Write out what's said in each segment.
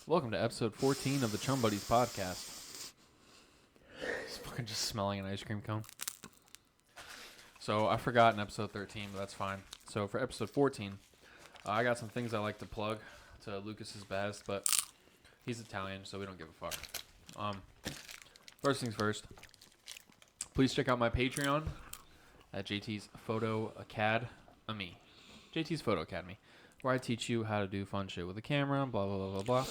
Welcome to episode 14 of the Chum Buddies podcast. It's fucking just smelling an ice cream cone. So I forgot in episode 13, but that's fine. So for episode 14, I got some things I like to plug to Lucas's best, but he's Italian, so we don't give a fuck. First things first, please check out my Patreon at JT's Photo Academy. JT's Photo Academy, where I teach you how to do fun shit with a camera, blah, blah, blah, blah, blah.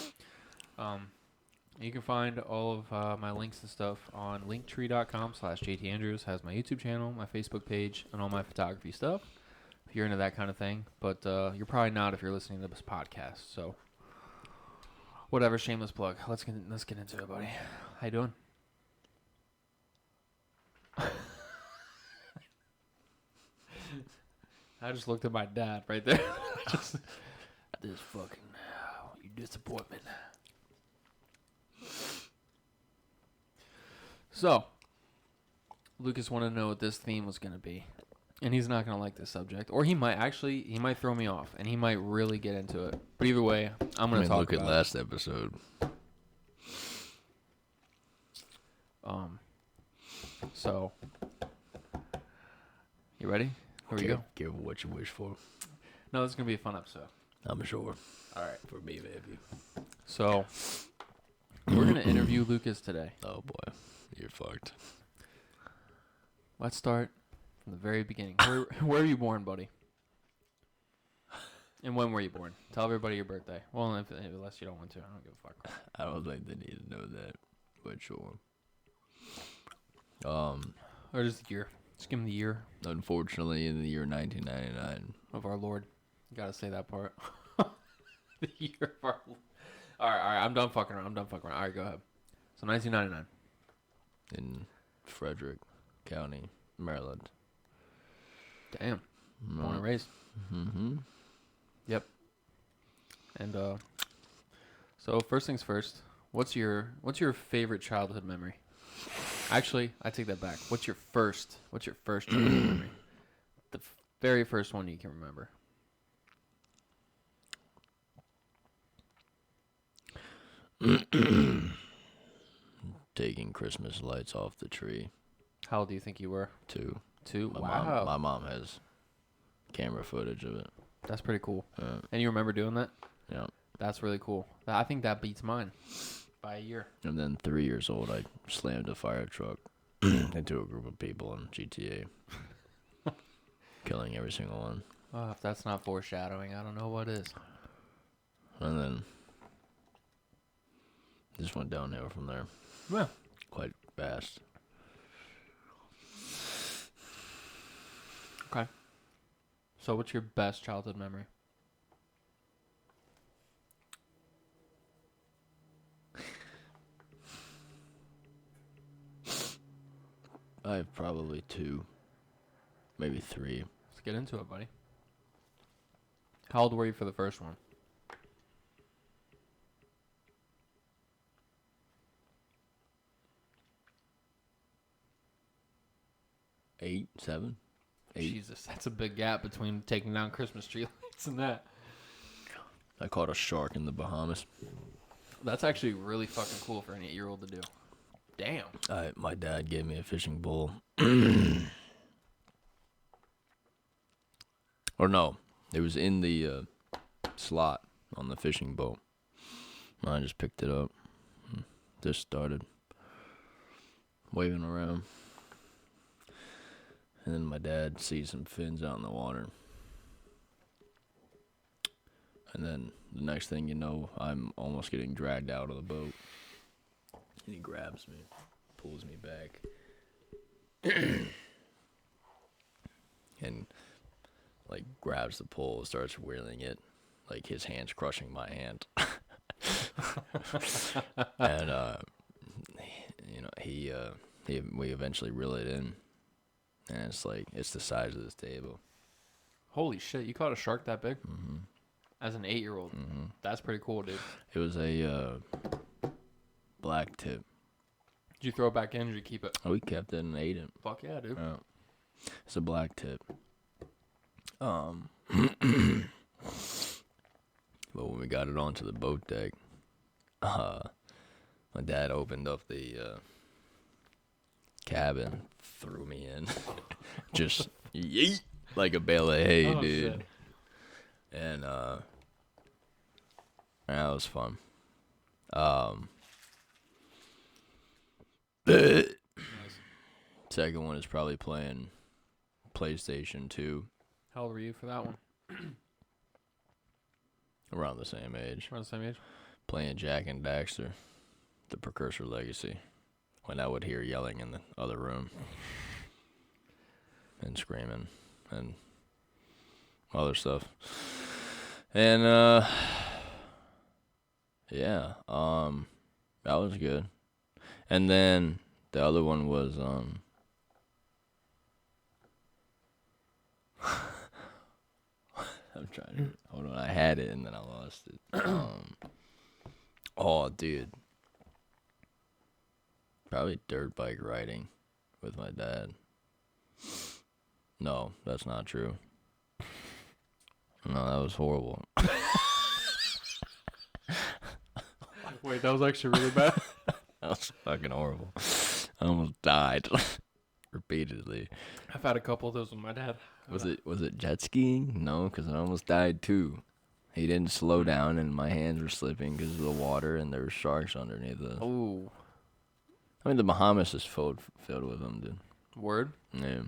You can find all of my links and stuff on linktree.com/JTAndrews. Has my YouTube channel, my Facebook page, and all my photography stuff, if you're into that kind of thing. But you're probably not if you're listening to this podcast. So, whatever, shameless plug. Let's get into it, buddy. How you doing? I just looked at my dad right there. This fucking you disappointment. So, Lucas wanted to know what this theme was going to be, and he's not going to like this subject, or he might throw me off, and he might really get into it. But either way, I'm going to talk look about at last episode. So, you ready? Here we go. Give what you wish for. No, this is going to be a fun episode. I'm sure. All right. For me, baby. So, we're going to interview Lucas today. Oh, boy. You're fucked. Let's start from the very beginning. Where were you born, buddy? And when were you born? Tell everybody your birthday. Well, unless you don't want to. I don't give a fuck. I don't think they need to know that. But sure. Or just the year. Just give him the year. Unfortunately, in the year 1999. Of our Lord. You gotta say that part. The year of our Lord. Alright, I'm done fucking around. Alright, go ahead. So 1999. In Frederick County, Maryland. Damn. Born and raised. Mm-hmm. Yep. And so first things first, what's your favorite childhood memory? Actually, I take that back. What's your first childhood memory? The very first one you can remember. Taking Christmas lights off the tree. How old do you think you were? 2. Wow. My mom has camera footage of it. That's pretty cool. And you remember doing that? Yeah. That's really cool. I think that beats mine by a year. And then 3 years old, I slammed a fire truck into a group of people in GTA, killing every single one. Oh, if that's not foreshadowing, I don't know what is. And then just went downhill from there. Yeah. Quite fast. Okay. So what's your best childhood memory? I have probably 2, maybe 3. Let's get into it, buddy. How old were you for the first one? 8, 7, 8. Jesus, that's a big gap between taking down Christmas tree lights and that. I caught a shark in the Bahamas. That's actually really fucking cool for an 8-year-old to do. Damn. My dad gave me a fishing pole. Or no, it was in the slot on the fishing boat. I just picked it up. Just started waving around. And then my dad sees some fins out in the water. And then the next thing you know, I'm almost getting dragged out of the boat. And he grabs me, pulls me back. And like grabs the pole, starts whirling it, like his hand's crushing my hand. And we eventually reel it in, and it's the size of this table. Holy shit, you caught a shark that big? Mm-hmm. As an 8-year-old. Mm-hmm. That's pretty cool, dude. It was a black tip. Did you throw it back in or did you keep it? Oh, we kept it and ate it. Fuck yeah, dude. It's a black tip. But when we got it onto the boat deck, my dad opened up the cabin, threw me in, just yeet like a bale of hay, Oh, dude. shit. And that was fun. Nice. Second one is probably playing PlayStation 2. How old were you for that one? Around the same age. Around the same age? Playing Jack and Daxter, the Precursor Legacy. When I would hear yelling in the other room. And screaming. And other stuff. And, yeah, that was good. And then the other one was, I'm trying to, hold on, I had it and then I lost it. Oh, dude. Probably dirt bike riding with my dad. No, that's not true. No, that was horrible. Wait, that was actually really bad? That was fucking horrible. I almost died repeatedly. I've had a couple of those with my dad. Was it jet skiing? No, because I almost died too. He didn't slow down, and my hands were slipping because of the water, and there were sharks underneath us. Oh. I mean, the Bahamas is filled with them, dude. Word? Yeah.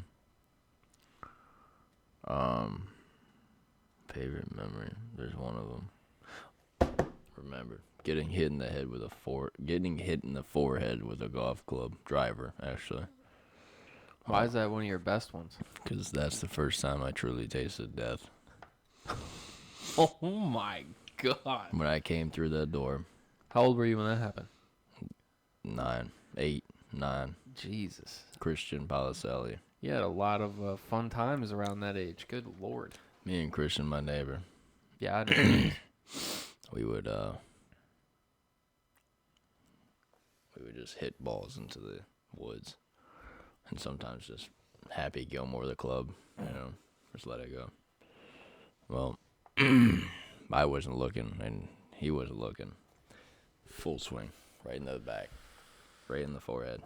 Favorite memory. There's one of them. Remember getting hit in the head with getting hit in the forehead with a golf club. Driver, actually. Why is that one of your best ones? Because that's the first time I truly tasted death. Oh my god. When I came through that door. How old were you when that happened? 8, 9. Jesus. Christian Palicelli. You had a lot of fun times around that age. Good lord. Me and Christian, my neighbor. Yeah, I know. We would just hit balls into the woods. And sometimes just Happy Gilmore the club, just let it go. Well, I wasn't looking, and he wasn't looking. Full swing, right into the back, right in the forehead.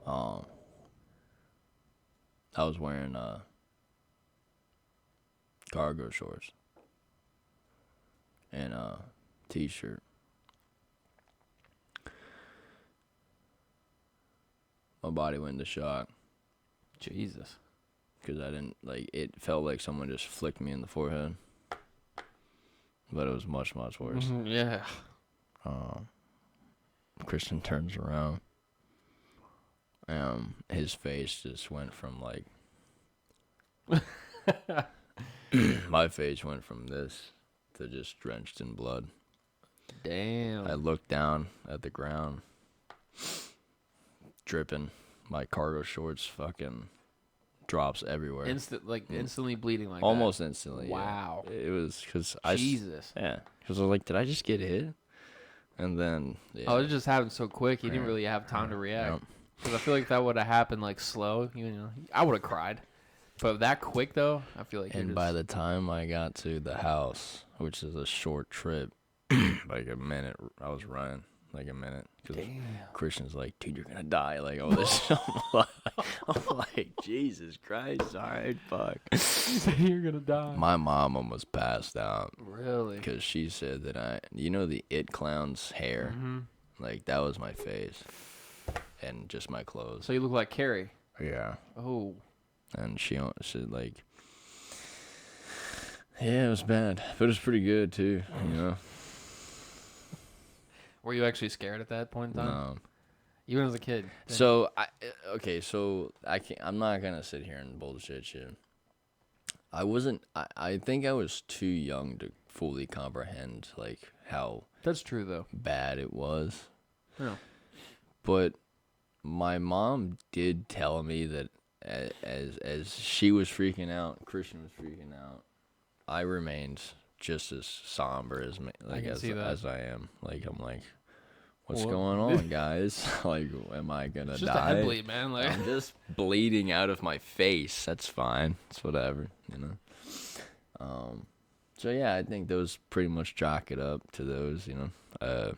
I was wearing cargo shorts and a t-shirt. My body went into shock. Jesus. Because I didn't, it felt like someone just flicked me in the forehead. But it was much, much worse. Mm-hmm, yeah. Christian turns around. His face just went from, my face went from this to just drenched in blood. Damn. I looked down at the ground. Dripping. My cargo shorts fucking drops everywhere. Instantly bleeding like Almost that. instantly. Wow. Yeah. It was because Jesus. Yeah. Because I was like, did I just get hit? And then. Yeah. Oh, it just happened so quick. You didn't really have time to react. Because I feel like if that would have happened slow, I would have cried. But that quick though, I feel like. And by the time I got to the house, which is a short trip, like a minute, I was running. Like a minute. Because Christian's like, dude, you're going to die. Like, all this. I'm like, Jesus Christ. All right, fuck. You're going to die. My mom almost passed out. Really? Because she said that the It Clown's hair? Mm-hmm. Like, that was my face. And just my clothes. So you look like Carrie. Yeah. Oh. And she said, yeah, it was bad. But it was pretty good, too, Were you actually scared at that point in time? No. Even as a kid? So, I'm not going to sit here and bullshit you. I think I was too young to fully comprehend, how... That's true, though. Bad it was. Yeah. But my mom did tell me that as she was freaking out, Christian was freaking out, I remained just as somber as I am. I'm like, what's going on, guys? Am I gonna die? Just a head bleed, man. I'm just bleeding out of my face. That's fine. It's whatever, So yeah, I think those pretty much chalk it up to those, you know,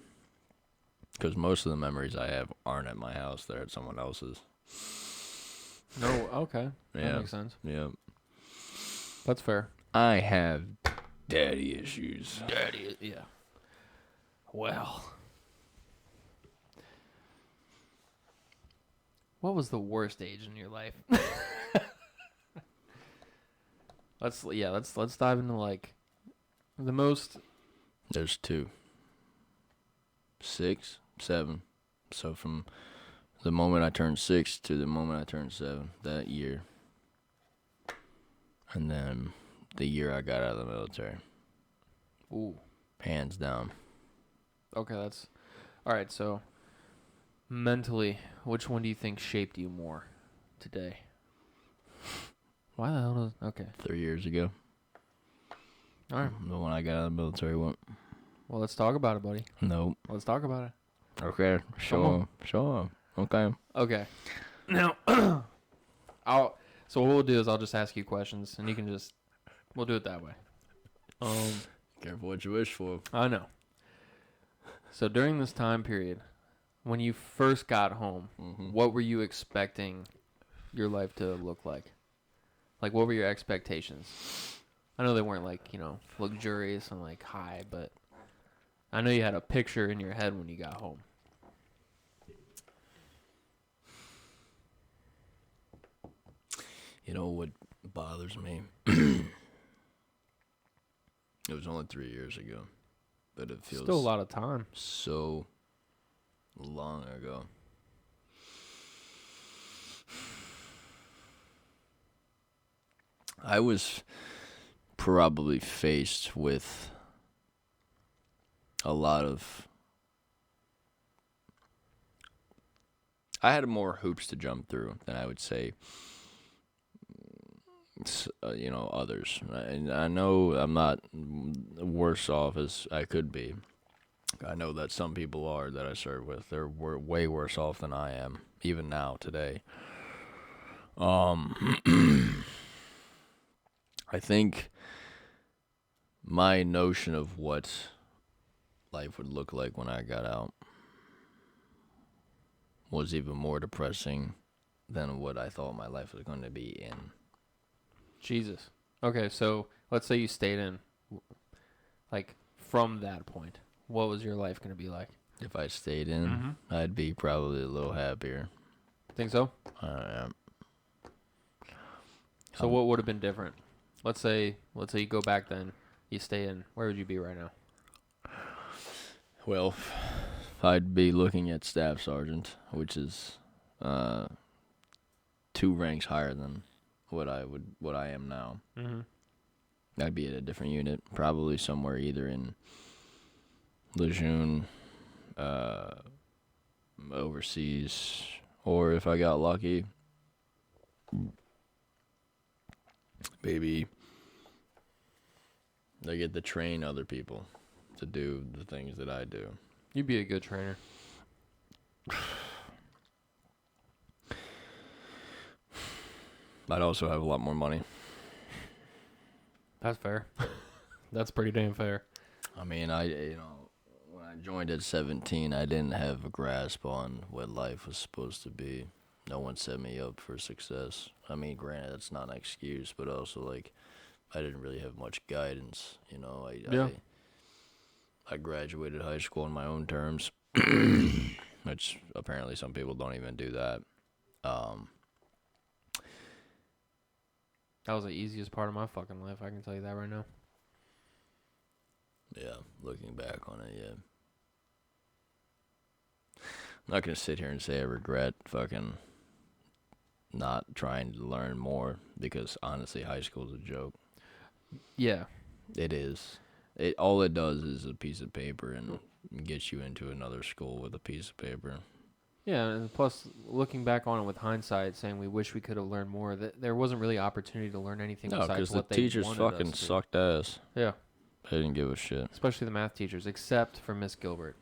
because most of the memories I have aren't at my house; they're at someone else's. No, okay, that Yeah, makes sense. yeah. That's fair. I have daddy issues. Daddy, yeah. Well, what was the worst age in your life? Let's dive into like the most. There's 2, 6, 7. So from the moment I turned 6 to the moment I turned 7, that year. And then the year I got out of the military. Ooh. Hands down. Okay, that's all right. So mentally, which one do you think shaped you more today? Why the hell does okay? 3 years ago. All right. The one I got out of the military went. Well, let's talk about it, buddy. Nope. Let's talk about it. Okay. Sure. Okay. Okay. Now, So what we'll do is I'll just ask you questions, and you can just. We'll do it that way. Careful what you wish for. I know. So during this time period, when you first got home, what were you expecting your life to look like? Like, what were your expectations? I know they weren't like, luxurious and like high, but I know you had a picture in your head when you got home. You know what bothers me? It was only 3 years ago, but it feels Still a lot of time. so long ago. I was probably faced with a lot of... I had more hoops to jump through than I would say, others. And I know I'm not worse off as I could be. I know that some people are that I serve with. They're way worse off than I am, even now, today. I think my notion of what life would look like when I got out was even more depressing than what I thought my life was going to be in. Jesus. Okay, so let's say you stayed in, like, from that point. What was your life going to be like? If I stayed in, I'd be probably a little happier. Think so? So what would have been different? Let's say you go back then, you stay in. Where would you be right now? Well, I'd be looking at staff sergeant, which is 2 ranks higher than what I am now. I'd be at a different unit, probably somewhere either in Lejeune, overseas, or if I got lucky, maybe I get to train other people to do the things that I do. You'd be a good trainer. I'd also have a lot more money. That's fair. That's pretty damn fair. I mean, when I joined at 17, I didn't have a grasp on what life was supposed to be. No one set me up for success. I mean, granted, that's not an excuse, but also, like, I didn't really have much guidance, I graduated high school on my own terms, which apparently some people don't even do that. That was the easiest part of my fucking life, I can tell you that right now. Yeah, looking back on it, yeah. I'm not going to sit here and say I regret fucking not trying to learn more, because honestly, high school is a joke. Yeah. It is. All it does is a piece of paper and gets you into another school with a piece of paper. Yeah, and plus, looking back on it with hindsight, saying we wish we could have learned more, that there wasn't really opportunity to learn anything besides what they teachers wanted fucking us to. sucked ass. Yeah. They didn't give a shit. Especially the math teachers, except for Miss Gilbert.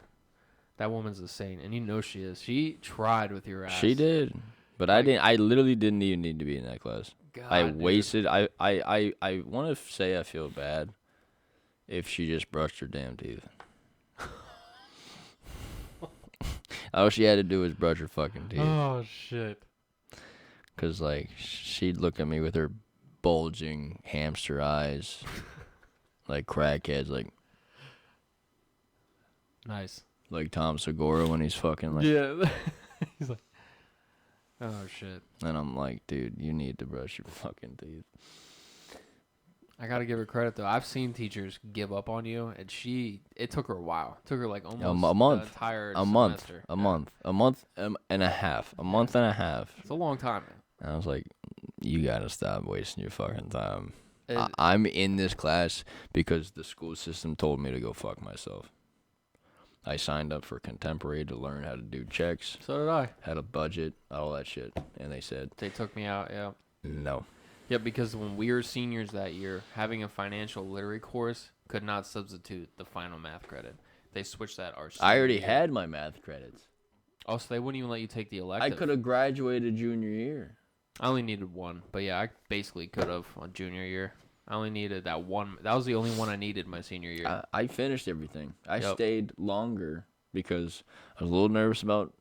That woman's a saint, and you know she is. She tried with your ass. She did, but I didn't. I literally didn't even need to be in that class. God, I dude. wasted. I want to say I feel bad, if she just brushed her damn teeth. All she had to do was brush her fucking teeth. Oh, shit. Because, like, she'd look at me with her bulging hamster eyes, like crackheads, Nice. like Tom Segura when he's fucking, like... Yeah. He's like, oh, shit. And I'm like, dude, you need to brush your fucking teeth. I got to give her credit, though. I've seen teachers give up on you, and it took her a while. It took her, like, almost a month. the entire semester. A month and a half. A month and a half. It's a long time, man. And I was like, you gotta stop wasting your fucking time. It- I'm in this class because the school system told me to go fuck myself. I signed up for Contemporary to learn how to do checks. So did I. Had a budget, all that shit. And they said, They took me out, yeah. no. Yeah, because when we were seniors that year, having a financial literacy course could not substitute the final math credit. They switched that our I already senior year. had my math credits. Oh, so they wouldn't even let you take the I elective. could have graduated junior year. I only needed one, but yeah, I basically could have on junior year. I only needed that one. That was the only one I needed my senior year. I finished everything. I Yep. stayed longer because I was a little nervous about...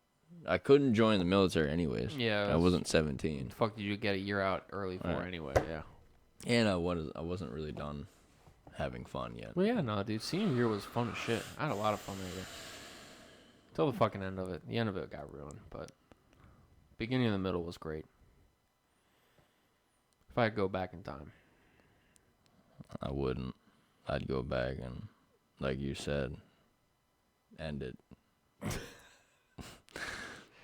I couldn't join the military anyways. Yeah, I wasn't 17. The fuck did you get a year out early for Right. anyway? Yeah. And I wasn't really done having fun yet. Well, yeah, no, dude. Senior year was fun as shit. I had a lot of fun that year. Till the fucking end of it. The end of it got ruined, but beginning and the middle was great. If I could go back in time. I wouldn't. I'd go back and, like you said, end it.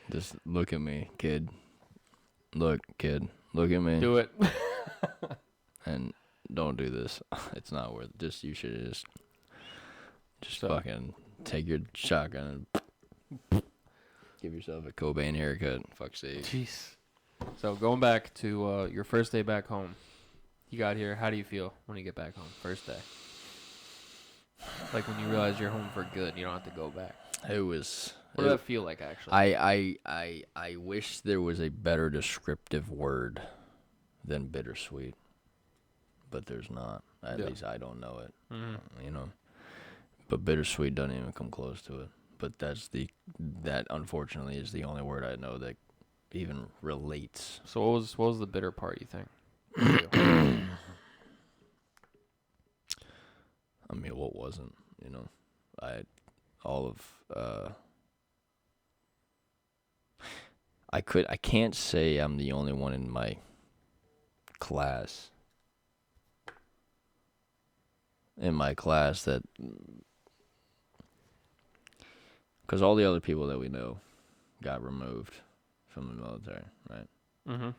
Just look at me, kid. Look, kid. Look at me. Do it. And don't do this. It's not worth it. You should just So- fucking take your shotgun and give yourself a Cobain haircut. Fuck's sake. Jeez. So going back to your first day back home. You got here. How do you feel when you get back home? First day. Like when you realize you're home for good. You don't have to go back. It was... What did that feel like, actually? I wish there was a better descriptive word than bittersweet, but there's not. At least I don't know it. You know, but bittersweet doesn't even come close to it. But that unfortunately is the only word I know that even relates. So what was the bitter part, you think? I mean, what wasn't? You know, I can't say I'm the only one in my class. That, because all the other people that we know got removed from the military, right? Mm-hmm.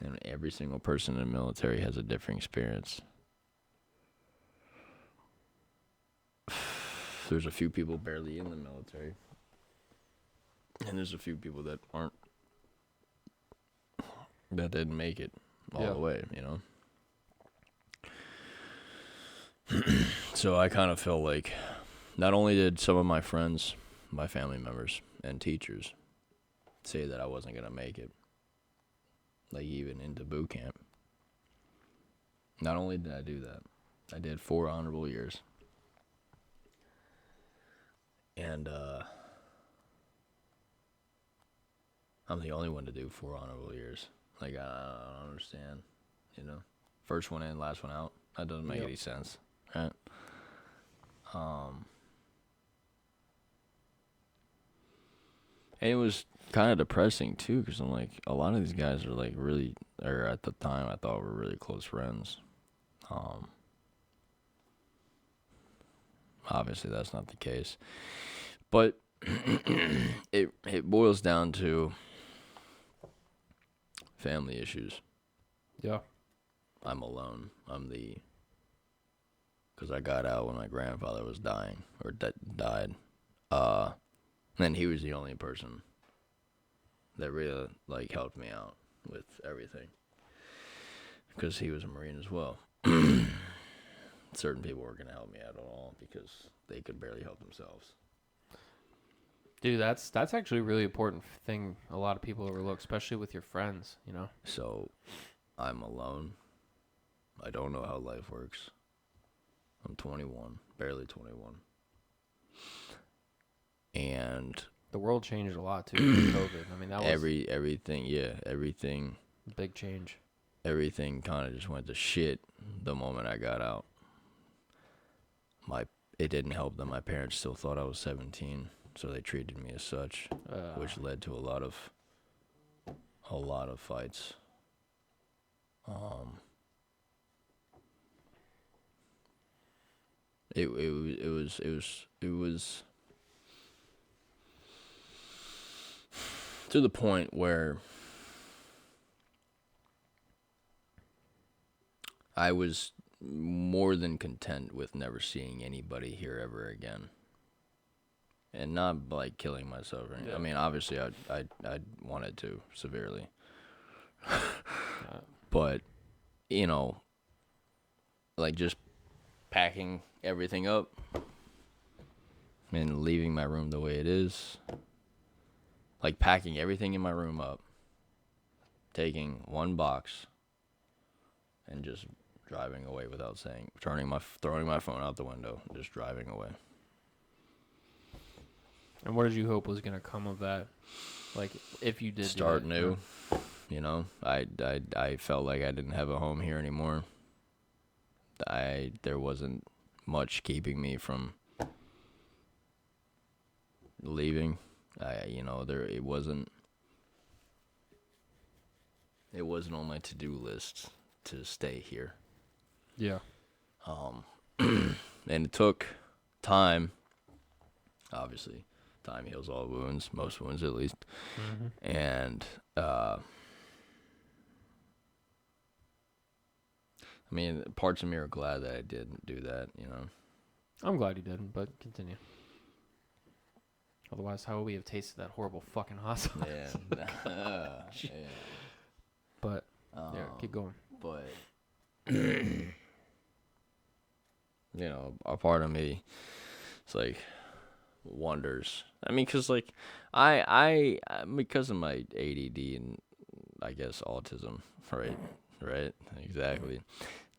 And every single person in the military has a different experience. There's a few people barely in the military. And there's a few people that didn't make it all the way, you know? So I kind of felt like not only did some of my friends, my family members, and teachers say that I wasn't going to make it, like even into boot camp. Not only did I do that, I did 4 honorable years. And I'm the only one to do 4 honorable years. Like, I don't understand, you know? First one in, last one out. That doesn't make any sense, right? And it was kind of depressing, too, because I'm like, a lot of these guys are, like, really, or at the time, I thought were really close friends. Obviously, that's not the case. But it boils down to family issues. Yeah. I'm alone. Because I got out when my grandfather was dying, or died. And he was the only person that really, like, helped me out with everything. Because he was a Marine as well. Certain people weren't going to help me out at all because they could barely help themselves. Dude, that's actually a really important thing a lot of people overlook, especially with your friends, you know? So, I'm alone. I don't know how life works. I'm 21, barely 21. And the world changed a lot too with COVID. I mean, that was everything. Big change. Everything kind of just went to shit the moment I got out. It didn't help that my parents still thought I was 17, so they treated me as such, which led to a lot of fights. It was to the point where I was more than content with never seeing anybody here ever again, and not like killing myself. Or anything. I mean, obviously, I wanted to severely, but like just packing everything up and leaving my room the way it is, like packing everything in my room up, taking one box, and just driving away without saying, throwing my phone out the window, just driving away. And what did you hope was gonna come of that? Like, if you did start new, I felt like I didn't have a home here anymore. There wasn't much keeping me from leaving. It wasn't on my to-do list to stay here. Yeah. And it took time. Obviously, time heals all wounds, most wounds at least. Mm-hmm. And I mean, parts of me are glad that I didn't do that. I'm glad you didn't, but continue. Otherwise, how would we have tasted that horrible fucking hot sauce? Yeah. Yeah. But keep going. But a part of me, it's like wonders. I mean, cause like I because of my ADD and I guess autism, right, exactly.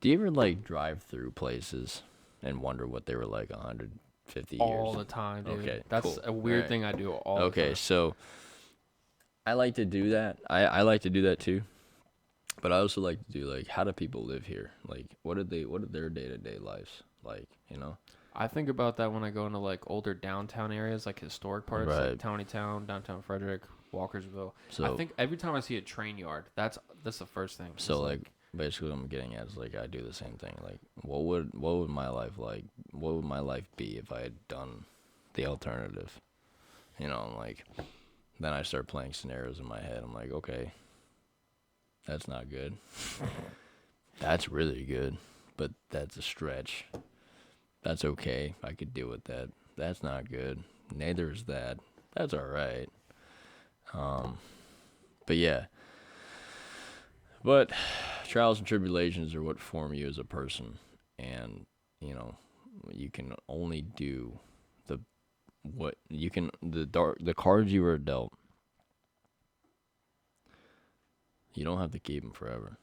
Do you ever like drive through places and wonder what they were like 150 years? All the time, dude. Okay, that's cool. a weird thing I do all the time. Okay, so I like to do that. I like to do that too. But I also like to do like, how do people live here? Like, what are their day-to-day lives like? I think about that when I go into like older downtown areas, like historic parts, like Townytown, downtown Frederick, Walkersville. So I think every time I see a train yard, that's the first thing. So like basically, what I'm getting at is like I do the same thing. Like, what would my life like? What would my life be if I had done the alternative? Like, then I start playing scenarios in my head. I'm like, okay, that's not good. That's really good, but that's a stretch. That's okay. I could deal with that. That's not good. Neither is that. That's all right. But yeah. But trials and tribulations are what form you as a person, and you can only do the cards you were dealt. You don't have to keep them forever.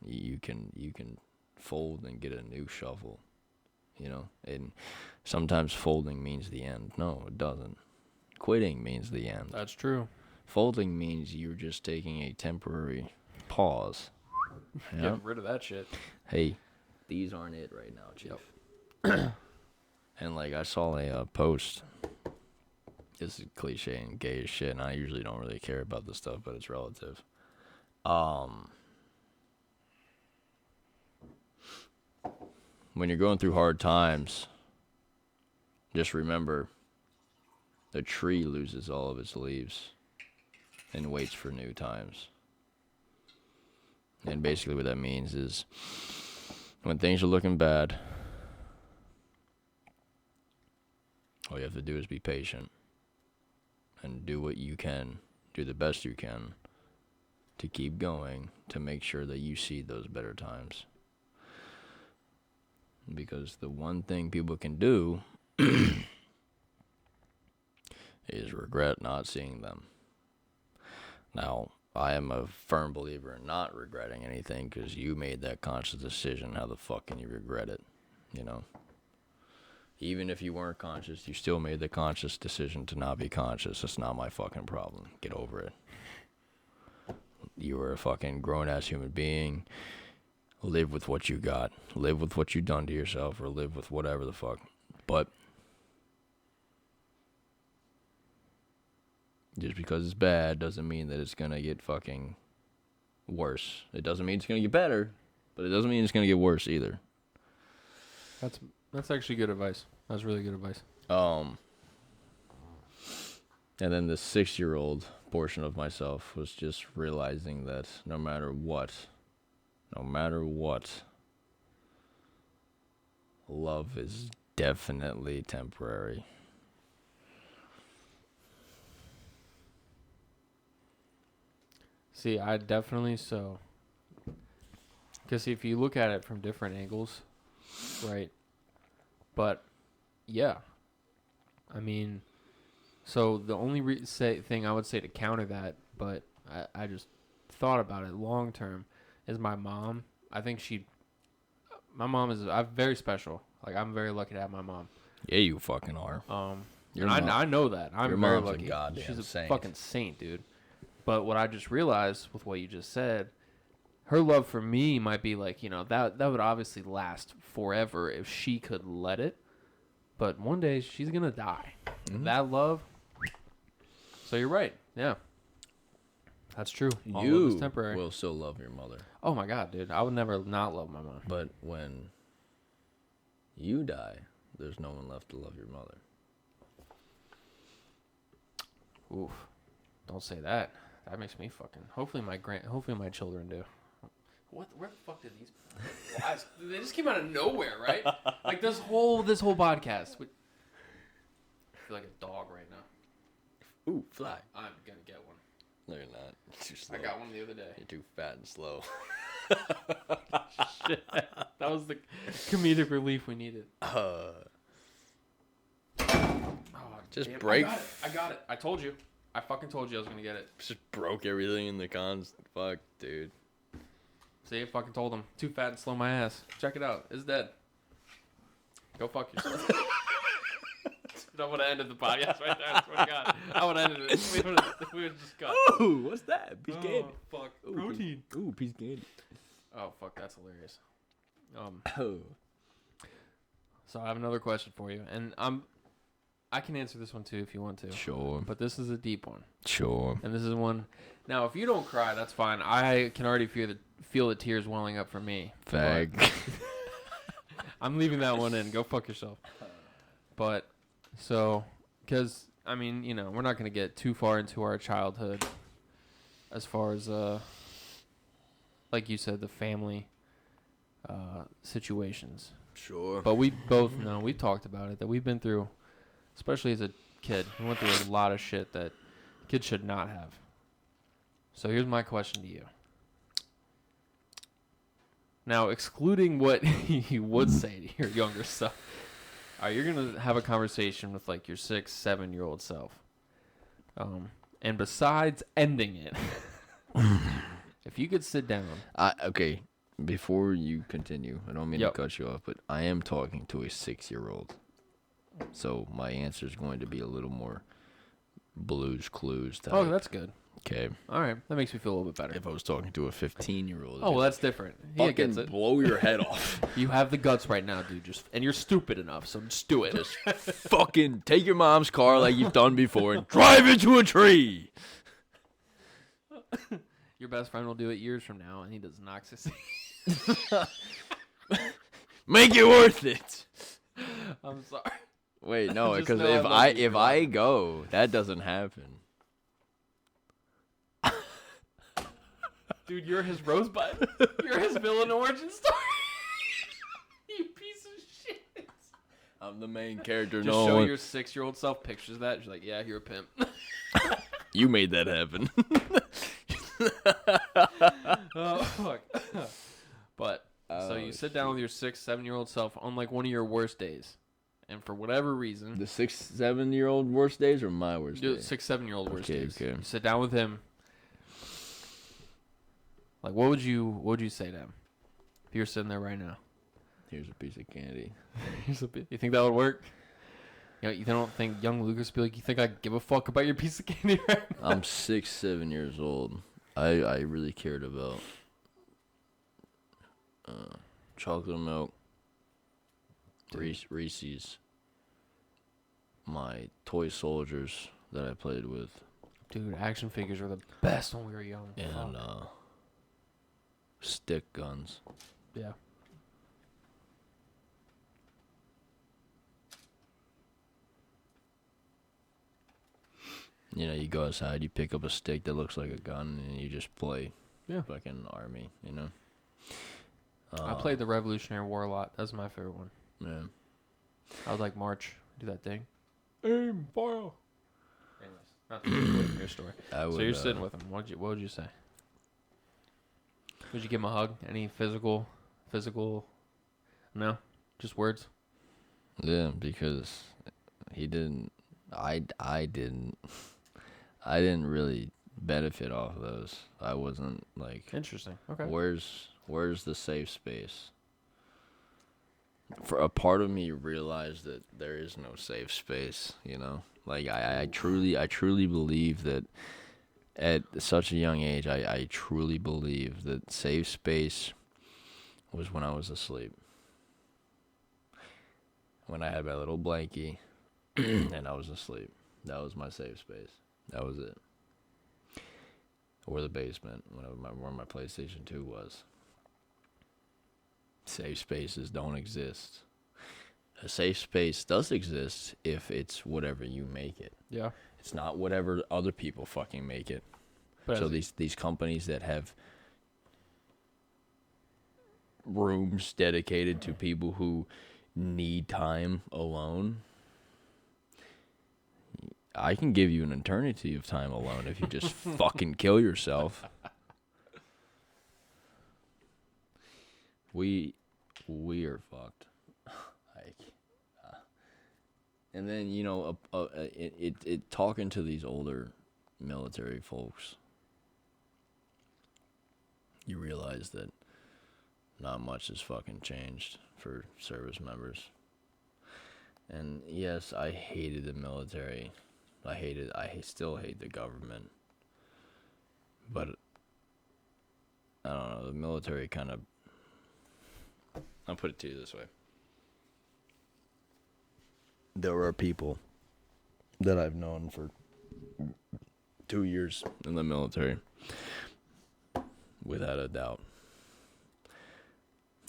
You can fold and get a new shuffle. And sometimes folding means the end. No, it doesn't. Quitting means the end. That's true. Folding means you're just taking a temporary pause. Getting rid of that shit. Hey, these aren't it right now, Chief. Yep. And like I saw a post. This is cliche and gay as shit, and I usually don't really care about this stuff, but it's relative. When you're going through hard times, just remember the tree loses all of its leaves and waits for new times. And basically what that means is when things are looking bad, all you have to do is be patient and do what you can, do the best you can to keep going, to make sure that you see those better times. Because the one thing people can do is regret not seeing them. Now, I am a firm believer in not regretting anything because you made that conscious decision. How the fuck can you regret it? you know. Even if you weren't conscious, you still made the conscious decision to not be conscious. It's not my fucking problem. Get over it. You were a fucking grown-ass human being. Live with what you got. Live with what you done to yourself, or live with whatever the fuck. But just because it's bad doesn't mean that it's gonna get fucking worse. It doesn't mean it's gonna get better, but it doesn't mean it's gonna get worse either. That's actually good advice. That's really good advice. And then the 6-year-old portion of myself was just realizing that no matter what, love is definitely temporary. See, I definitely so. Because if you look at it from different angles, right? But, yeah. I mean, so the only thing I would say to counter that, but I just thought about it long term, is my mom. I think my mom is I'm very special. Like, I'm very lucky to have my mom. Yeah, you fucking are. I know that. I'm very lucky. She's a saint. Fucking saint, dude. But what I just realized with what you just said, her love for me might be like, that would obviously last forever if she could let it. But one day she's going to die. Mm-hmm. That love. So you're right. Yeah. That's true. All love is temporary. Will still love your mother. Oh my God, dude. I would never not love my mom. But when you die, there's no one left to love your mother. Oof. Don't say that. That makes me fucking. Hopefully my children do. Where the fuck did these flies? They just came out of nowhere, right? Like this whole podcast. I feel like a dog right now. Ooh, fly. I'm gonna get one. No, you're not. Too slow. I got one the other day. You're too fat and slow. Shit. That was the comedic relief we needed. Just break. I got it. I told you. I fucking told you I was gonna get it. Just broke everything in the cons. Fuck, dude. See, I fucking told him. Too fat and slow my ass. Check it out. It's dead. Go fuck yourself. Dude, I would have ended the podcast right there. I swear to God. I would have ended it. We would just cut. Ooh, what's that? Piece of candy. Fuck. Ooh, Protein. Piece of candy. Oh, fuck. That's hilarious. Oh. So I have another question for you. And I can answer this one too if you want to. Sure. But this is a deep one. Sure. And this is one. Now, if you don't cry, that's fine. I can already feel the tears welling up for me. Fag. I'm leaving that one in. Go fuck yourself. But, so, because, I mean, we're not going to get too far into our childhood as far as, like you said, the family situations. Sure. But we both know, we've talked about it, that we've been through, especially as a kid, we went through a lot of shit that kids should not have. So here's my question to you. Now, excluding what you would say to your younger self, you're going to have a conversation with, like, your 6, 7-year-old self. And besides ending it, if you could sit down. Okay, before you continue, I don't mean to cut you off, but I am talking to a 6-year-old. So my answer is going to be a little more Blue's Clues type. Oh, that's good. Okay. All right. That makes me feel a little bit better. If I was talking to a 15-year-old. Oh, well, that's different. He gets it. Blow your head off. You have the guts right now, dude. And you're stupid enough, so just do it. Just fucking take your mom's car like you've done before and drive into a tree. Your best friend will do it years from now, and he does not succeed. Make it worth it. I'm sorry. Wait, no, because if I go, that doesn't happen. Dude, you're his Rosebud. You're his villain origin story. You piece of shit. I'm the main character. Just show your 6-year-old self pictures of that. You're like, yeah, you're a pimp. You made that happen. Oh, fuck. But, so you sit down with your 6, 7-year-old self on, like, one of your worst days. And for whatever reason. The 6, 7-year-old worst days or my worst days? 6, 7-year-old worst days. Okay. You sit down with him. Like, what would you say to him if you were sitting there right now? Here's a piece of candy. You think that would work? You know, you don't think young Lucas would be like, you think I give a fuck about your piece of candy right now? I'm 6, 7 years old. I really cared about chocolate milk, Reese's, my toy soldiers that I played with. Dude, action figures were the best when we were young. And stick guns. Yeah. You know, you go outside, you pick up a stick that looks like a gun, and you just play. Yeah. Like an army, you know? I played the Revolutionary War a lot. That was my favorite one. Yeah. I would like march, do that thing. Aim, fire. Anyways, not to get away from your story. So you're sitting with him. What would you say? Would you give him a hug? Any physical? No, just words. Yeah, because he didn't. I didn't. I didn't really benefit off of those. I wasn't like. Interesting. Okay. Where's the safe space? For a part of me realized that there is no safe space. You know, like I truly believe that. At such a young age, I truly believe that safe space was when I was asleep. When I had my little blankie and I was asleep. That was my safe space. That was it. Or the basement, where my PlayStation 2 was. Safe spaces don't exist. A safe space does exist if it's whatever you make it. Yeah. It's not whatever other people fucking make it. But So these companies that have rooms dedicated to people who need time alone, I can give you an eternity of time alone if you just fucking kill yourself. We are fucked. Like, and then you know, it talking to these older military folks, you realize that not much has fucking changed for service members. And yes, I hated the military. I still hate the government. But I don't know, the military kind of, I'll put it to you this way. There are people that I've known for 2 years in the military. Without a doubt,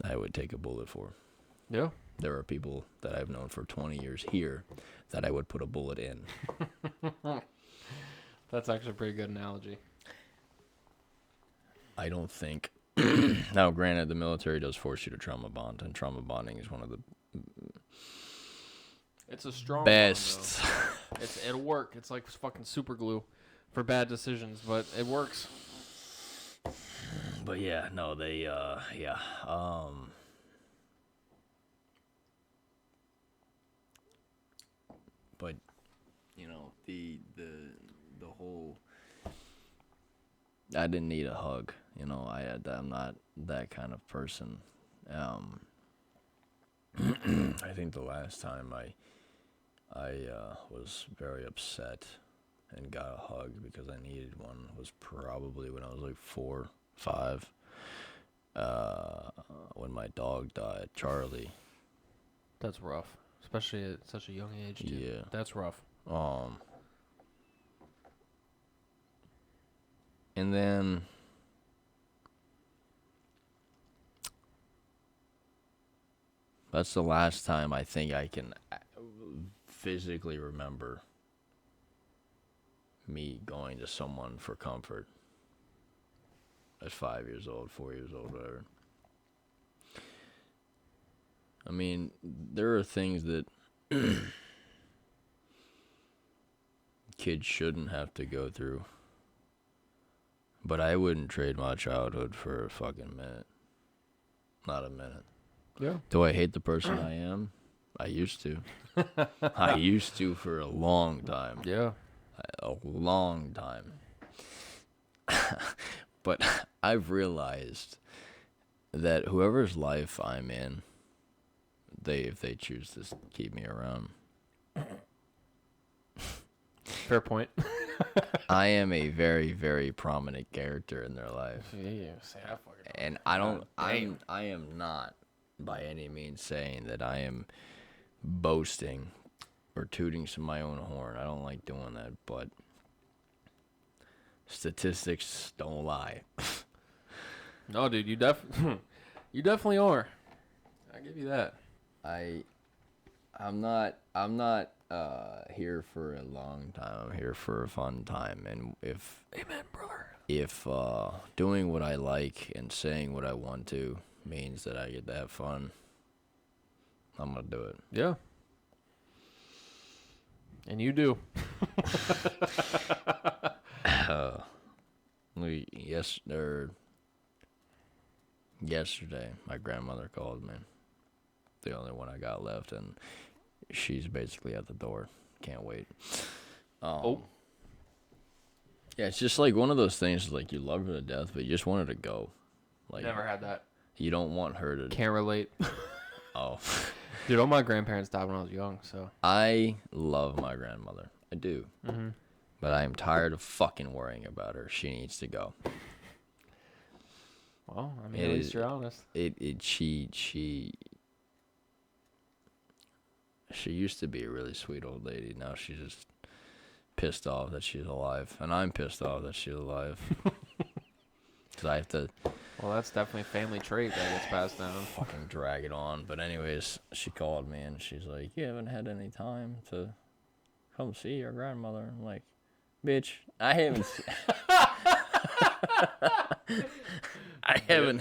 I would take a bullet for. yeah. There are people that I've known for 20 years here that I would put a bullet in. That's actually a pretty good analogy. I don't think. Now, granted, the military does force you to trauma bond, and trauma bonding is one of the It's a strong best. One, it'll work. It's like fucking super glue for bad decisions, but it works. But yeah, no, they, yeah. But, you know, the whole, I didn't need a hug, you know, I'm not that kind of person. I think the last time I was very upset and got a hug because I needed one was probably when I was like 4, 5, when my dog died, Charlie. That's rough, especially at such a young age. Too. Yeah, That's rough. And then that's the last time I think I can physically remember me going to someone for comfort. At 5 years old, 4 years old, whatever. I mean, there are things that kids shouldn't have to go through. But I wouldn't trade my childhood for a fucking minute. Not a minute. Yeah. Do I hate the person I am? I used to. I used to for a long time. Yeah. A long time. But I've realized that whoever's life I'm in, if they choose to keep me around. Fair point. I am a very, very prominent character in their life. Yeah, And I am not by any means saying that I am boasting or tooting to my own horn. I don't like doing that, but statistics don't lie. No, dude, you definitely are. I give you that. I'm not here for a long time. I'm here for a fun time, and if Amen, brother. If doing what I like and saying what I want to means that I get to have fun, I'm gonna do it. Yeah. And you do. Yesterday, my grandmother called me. The only one I got left, and she's basically at the door. Can't wait. Yeah, it's just like one of those things, like you love her to death, but you just want her to go. Like Never had that. You don't want her to. Can't relate. Oh. Dude, all my grandparents died when I was young, so. I love my grandmother. I do. Mm-hmm. But I am tired of fucking worrying about her. She needs to go. Well, I mean, at least you're honest. She used to be a really sweet old lady. Now she's just pissed off that she's alive. And I'm pissed off that she's alive. Because I have to... Well, that's definitely a family trait that gets passed down. Fucking drag it on. But anyways, she called me and she's like, you haven't had any time to come see your grandmother. I'm like, bitch, I haven't... I haven't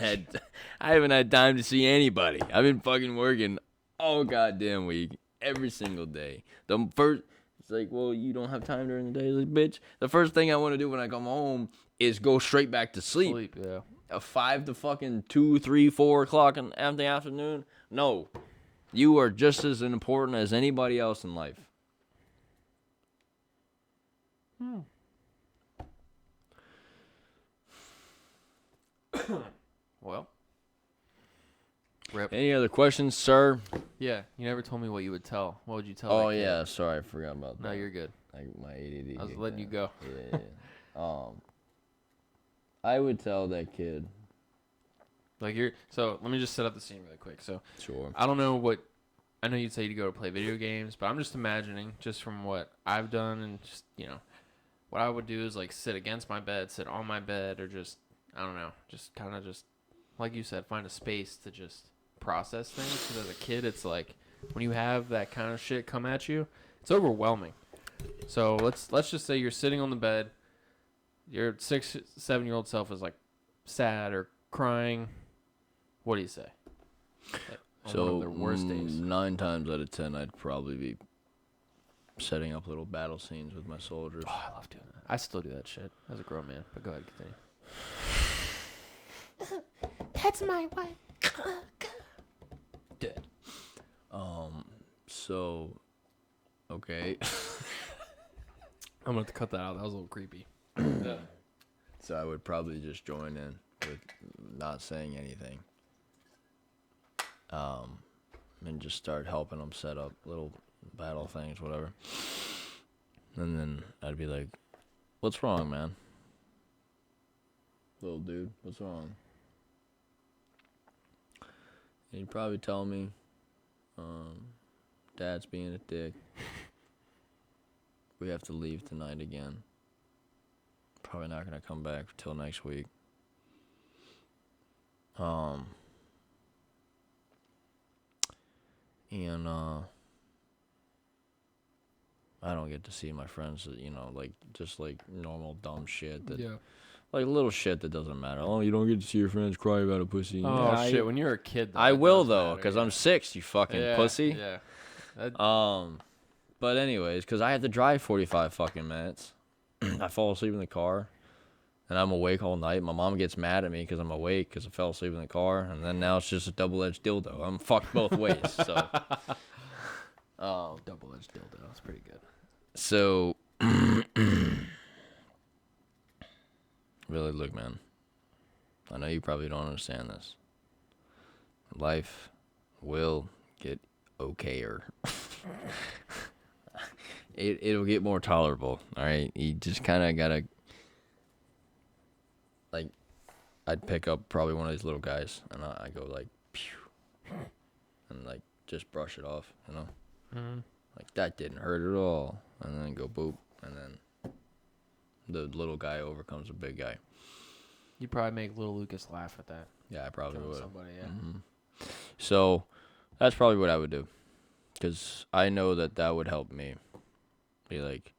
had time to see anybody. I've been fucking working all goddamn week, every single day. It's like, well, you don't have time during the day, like, bitch. The first thing I want to do when I come home is go straight back to sleep. Yeah. 5 to fucking 2, 3, 4 o'clock in the afternoon. No, you are just as important as anybody else in life. Well. Rip. Any other questions, sir? Yeah, you never told me what you would tell. What would you tell? Oh yeah, sorry, I forgot about that. No, you're good. My ADD. I was letting you go. Yeah. I would tell that kid. So let me just set up the scene really quick. So Sure. I don't know I know you'd say you'd go to play video games, but I'm just imagining, just from what I've done and just, what I would do is like sit against my bed, sit on my bed, or just, I don't know, just kind of just, like you said, find a space to just process things. Because as a kid, it's like when you have that kind of shit come at you, it's overwhelming. So let's just say you're sitting on the bed, your 6, 7-year-old self is like sad or crying. What do you say? So one of their worst days. 9 times out of 10, I'd probably be setting up little battle scenes with my soldiers. Oh, I love doing that. I still do that shit as a grown man. But go ahead, continue. That's my wife. Dead. So, okay. I'm gonna have to cut that out. That was a little creepy. So I would probably just join in with not saying anything. And just start helping them set up little battle things, whatever. And then I'd be like, what's wrong, man? Little dude, what's wrong? And he'd probably tell me, Dad's being a dick. We have to leave tonight again. Probably not gonna come back till next week. And I don't get to see my friends, just like normal dumb shit that, like little shit that doesn't matter. Oh, you don't get to see your friends cry about a pussy. Oh Yeah, shit! When you're a kid, though, I that will does though, matter, because yeah. I'm 6. You fucking pussy. Yeah. But anyways, because I have to drive 45 fucking minutes. I fall asleep in the car, and I'm awake all night. My mom gets mad at me because I'm awake because I fell asleep in the car, and then now it's just a double-edged dildo. I'm fucked both ways. So, Double-edged dildo. That's pretty good. So, really, look, man. I know you probably don't understand this. Life will get okayer. It'll get more tolerable. All right, you just kind of gotta like. I'd pick up probably one of these little guys, and I go like, pew, and like just brush it off, you know. Mm-hmm. Like that didn't hurt at all, and then go boop, and then the little guy overcomes the big guy. You'd probably make little Lucas laugh at that. Yeah, I probably Killing would. somebody, yeah. Mm-hmm. So that's probably what I would do, because I know that would help me. Be like,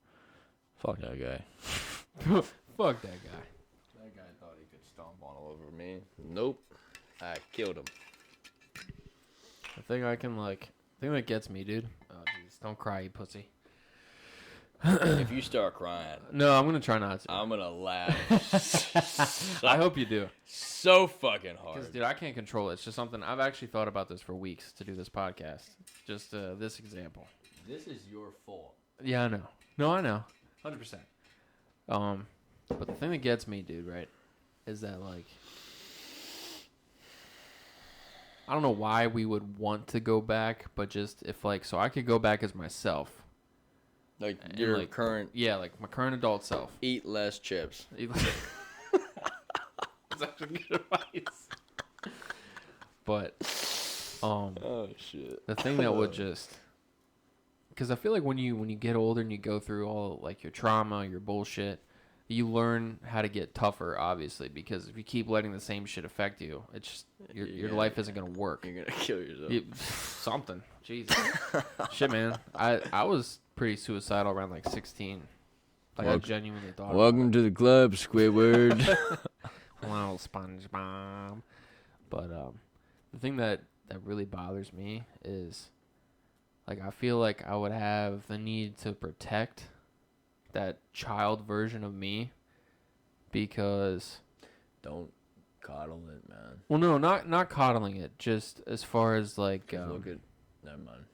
fuck that guy. Fuck that guy. That guy thought he could stomp on all over me. Nope, I killed him. The thing that gets me, dude. Oh, jeez. Don't cry, you pussy. If you start crying, No, I'm going to try not to. I'm gonna laugh. I hope you do. So fucking hard. Because, dude, I can't control it. It's just something. I've actually thought about this for weeks to do this podcast. Just this example. This is your fault. Yeah, I know. No, I know. 100%. But the thing that gets me, dude, right, is that, like, I don't know why we would want to go back, but just if, like, so I could go back as myself. Like And, your like, current. Yeah, like my current adult self. Eat less chips. That's actually good advice. But, Oh shit. the thing that would just, because I feel like when you get older and you go through all like your trauma, your bullshit, you learn how to get tougher. Obviously, because if you keep letting the same shit affect you, it's just, your life isn't gonna work. You're gonna kill yourself. Something. Jesus. Shit, man. I was pretty suicidal around like 16. Like I genuinely thought. Welcome to the club, Squidward. Little SpongeBob. But the thing that really bothers me is, like, I feel like I would have the need to protect that child version of me because, Don't coddle it, man. well, no, not coddling it, just as far as like Look at. Never mind.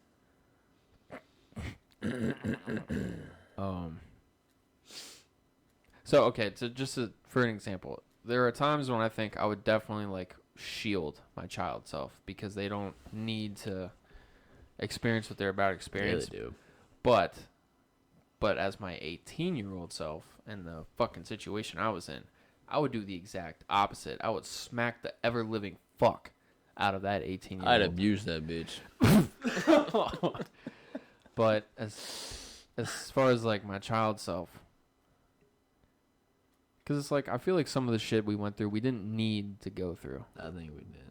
So okay, so for an example, there are times when I think I would definitely like shield my child self because they don't need to experience what they're about to experience. Yeah, they do. But as my 18-year-old self and the fucking situation I was in, I would do the exact opposite. I would smack the ever living fuck out of that 18-year-old. I'd abuse that bitch. But as far as like my child self, because it's like I feel like some of the shit we went through, we didn't need to go through. I think we did.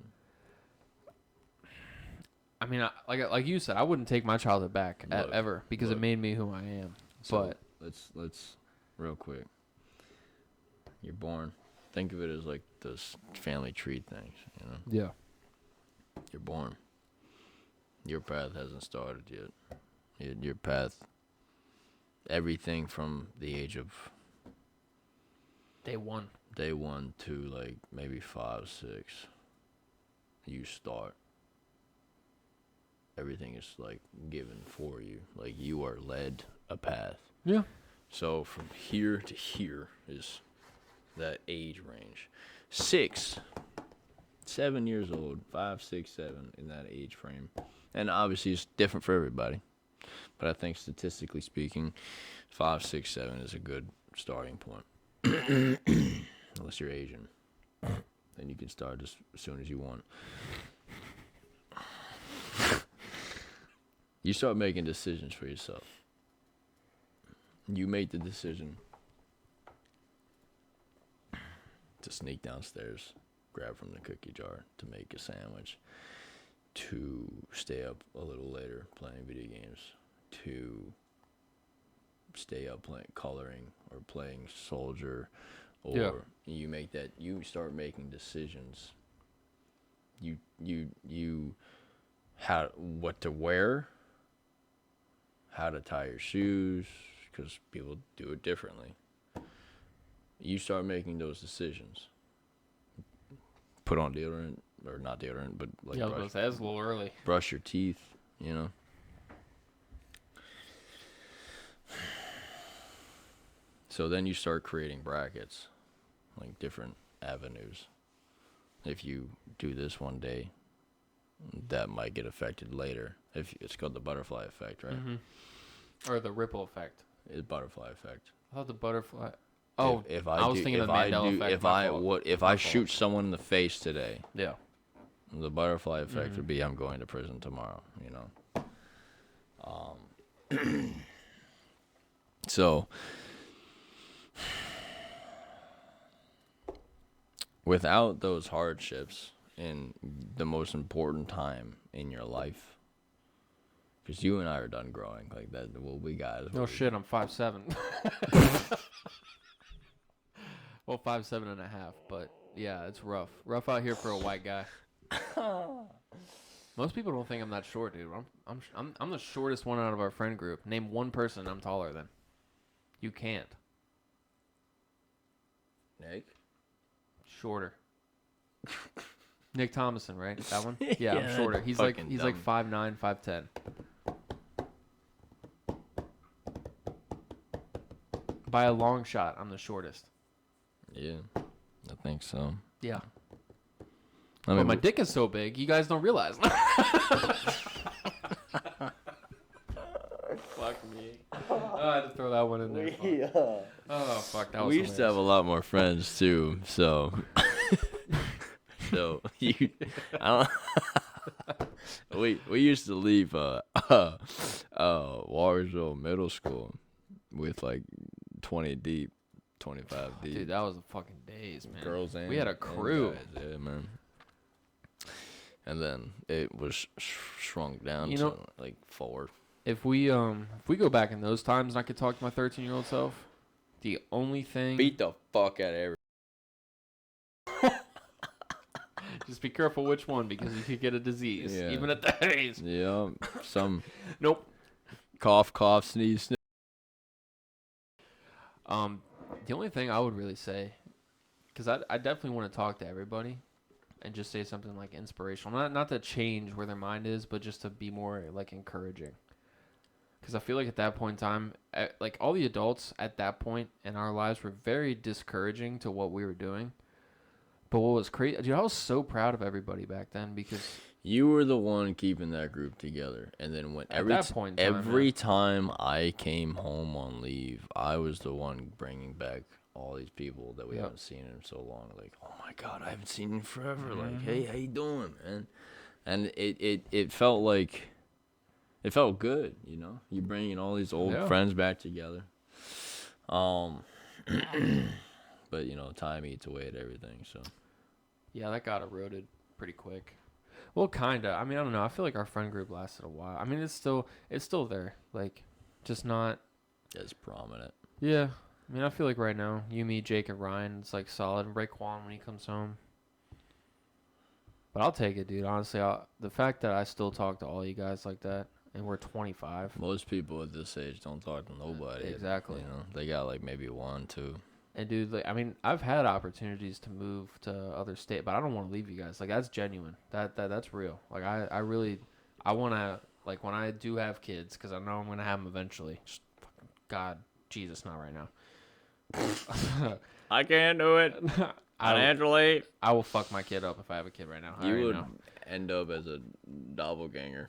I mean, like you said, I wouldn't take my childhood back ever because it made me who I am. So but let's real quick. You're born. Think of it as like those family tree things, you know. yeah, You're born. Your path hasn't started yet. Your path, everything from the age of day one to like maybe 5, 6, you start. Everything is like given for you. Like you are led a path. Yeah. So from here to here is that age range. 6, 7 years old, 5, 6, 7 in that age frame. And obviously it's different for everybody. But I think statistically speaking, 5, 6, 7 is a good starting point. Unless you're Asian. Then you can start as soon as you want. You start making decisions for yourself. You made the decision to sneak downstairs, grab from the cookie jar to make a sandwich, to stay up a little later playing video games, to stay up playing coloring or playing soldier, or you start making decisions. You what to wear, how to tie your shoes, because people do it differently. You start making those decisions. Put on deodorant, or not deodorant, but like I was gonna say, that's a little early. brush your teeth, you know. So then you start creating brackets, like different avenues. If you do this one day, that might get affected later. If it's called the butterfly effect, right? Or the ripple effect. It's butterfly effect. I thought the butterfly. Oh, if I was thinking of the Mandela effect. If I shoot someone in the face today, Yeah. the butterfly effect would be I'm going to prison tomorrow. You know. So, without those hardships in the most important time in your life, because you and I are done growing like that. Well, we got. No shit, I'm 5'7". Well, 5'7.5", but yeah, it's rough. Rough out here for a white guy. Most people don't think I'm that short, dude. I'm the shortest one out of our friend group. Name one person I'm taller than. You can't. Nick? Shorter. Nick Thomason, right? That one? Yeah, Yeah, I'm shorter. He's fucking like dumb. 5'9", 5'10". By a long shot, I'm the shortest. Yeah, I think so. Yeah. I mean, But my dick is so big, you guys don't realize. Fuck me. I had to throw that one in there. Fuck. Oh, fuck. That was we used to have a lot more friends too, so so you, I don't, we used to leave Wallersville Middle School with like 20 deep, 25 deep. Dude, that was the fucking days, man. Girls and we had a crew. Guys, yeah, man. And then it was shrunk down You to know- like 4. If we go back in those times and I could talk to my 13-year-old self, the only thing Beat the fuck out of every. just be careful which one because you could get a disease Yeah. even at that age. Yeah, some Nope. cough, sneeze. The only thing I would really say, because I definitely want to talk to everybody, and just say something like inspirational, not to change where their mind is, but just to be more like encouraging. Because I feel like at that point in time, like all the adults at that point in our lives were very discouraging to what we were doing. But what was crazy, dude, I was so proud of everybody back then because You were the one keeping that group together, and then when At that point in time, every time I came home on leave, I was the one bringing back all these people that we Yep. haven't seen in so long. Like, oh my god, I haven't seen you forever. Like, Mm-hmm. hey, how you doing, man? And it felt like, it felt good, you know. You bringing all these old Yeah. friends back together. But you know, time eats away at everything. So yeah, that got eroded pretty quick. Well, kinda. I mean, I don't know. I feel like our friend group lasted a while. I mean, it's still there. Like, just not. it's prominent. Yeah. I mean, I feel like right now, you, me, Jake, and Ryan, it's like solid. And Raekwon when he comes home. But I'll take it, dude. Honestly, the fact that I still talk to all you guys like that, and we're 25. Most people at this age don't talk to nobody. Exactly. You know, they got like maybe 1, 2. And dude, like, I mean, I've had opportunities to move to other state, but I don't want to leave you guys. Like, that's genuine. That's real. Like, I really, I want to, like, when I do have kids, because I know I'm gonna have them eventually. Just fucking God, Jesus, not right now. I can't do it. Financially, I will fuck my kid up if I have a kid right now. I you already would know. end up as a doppelganger.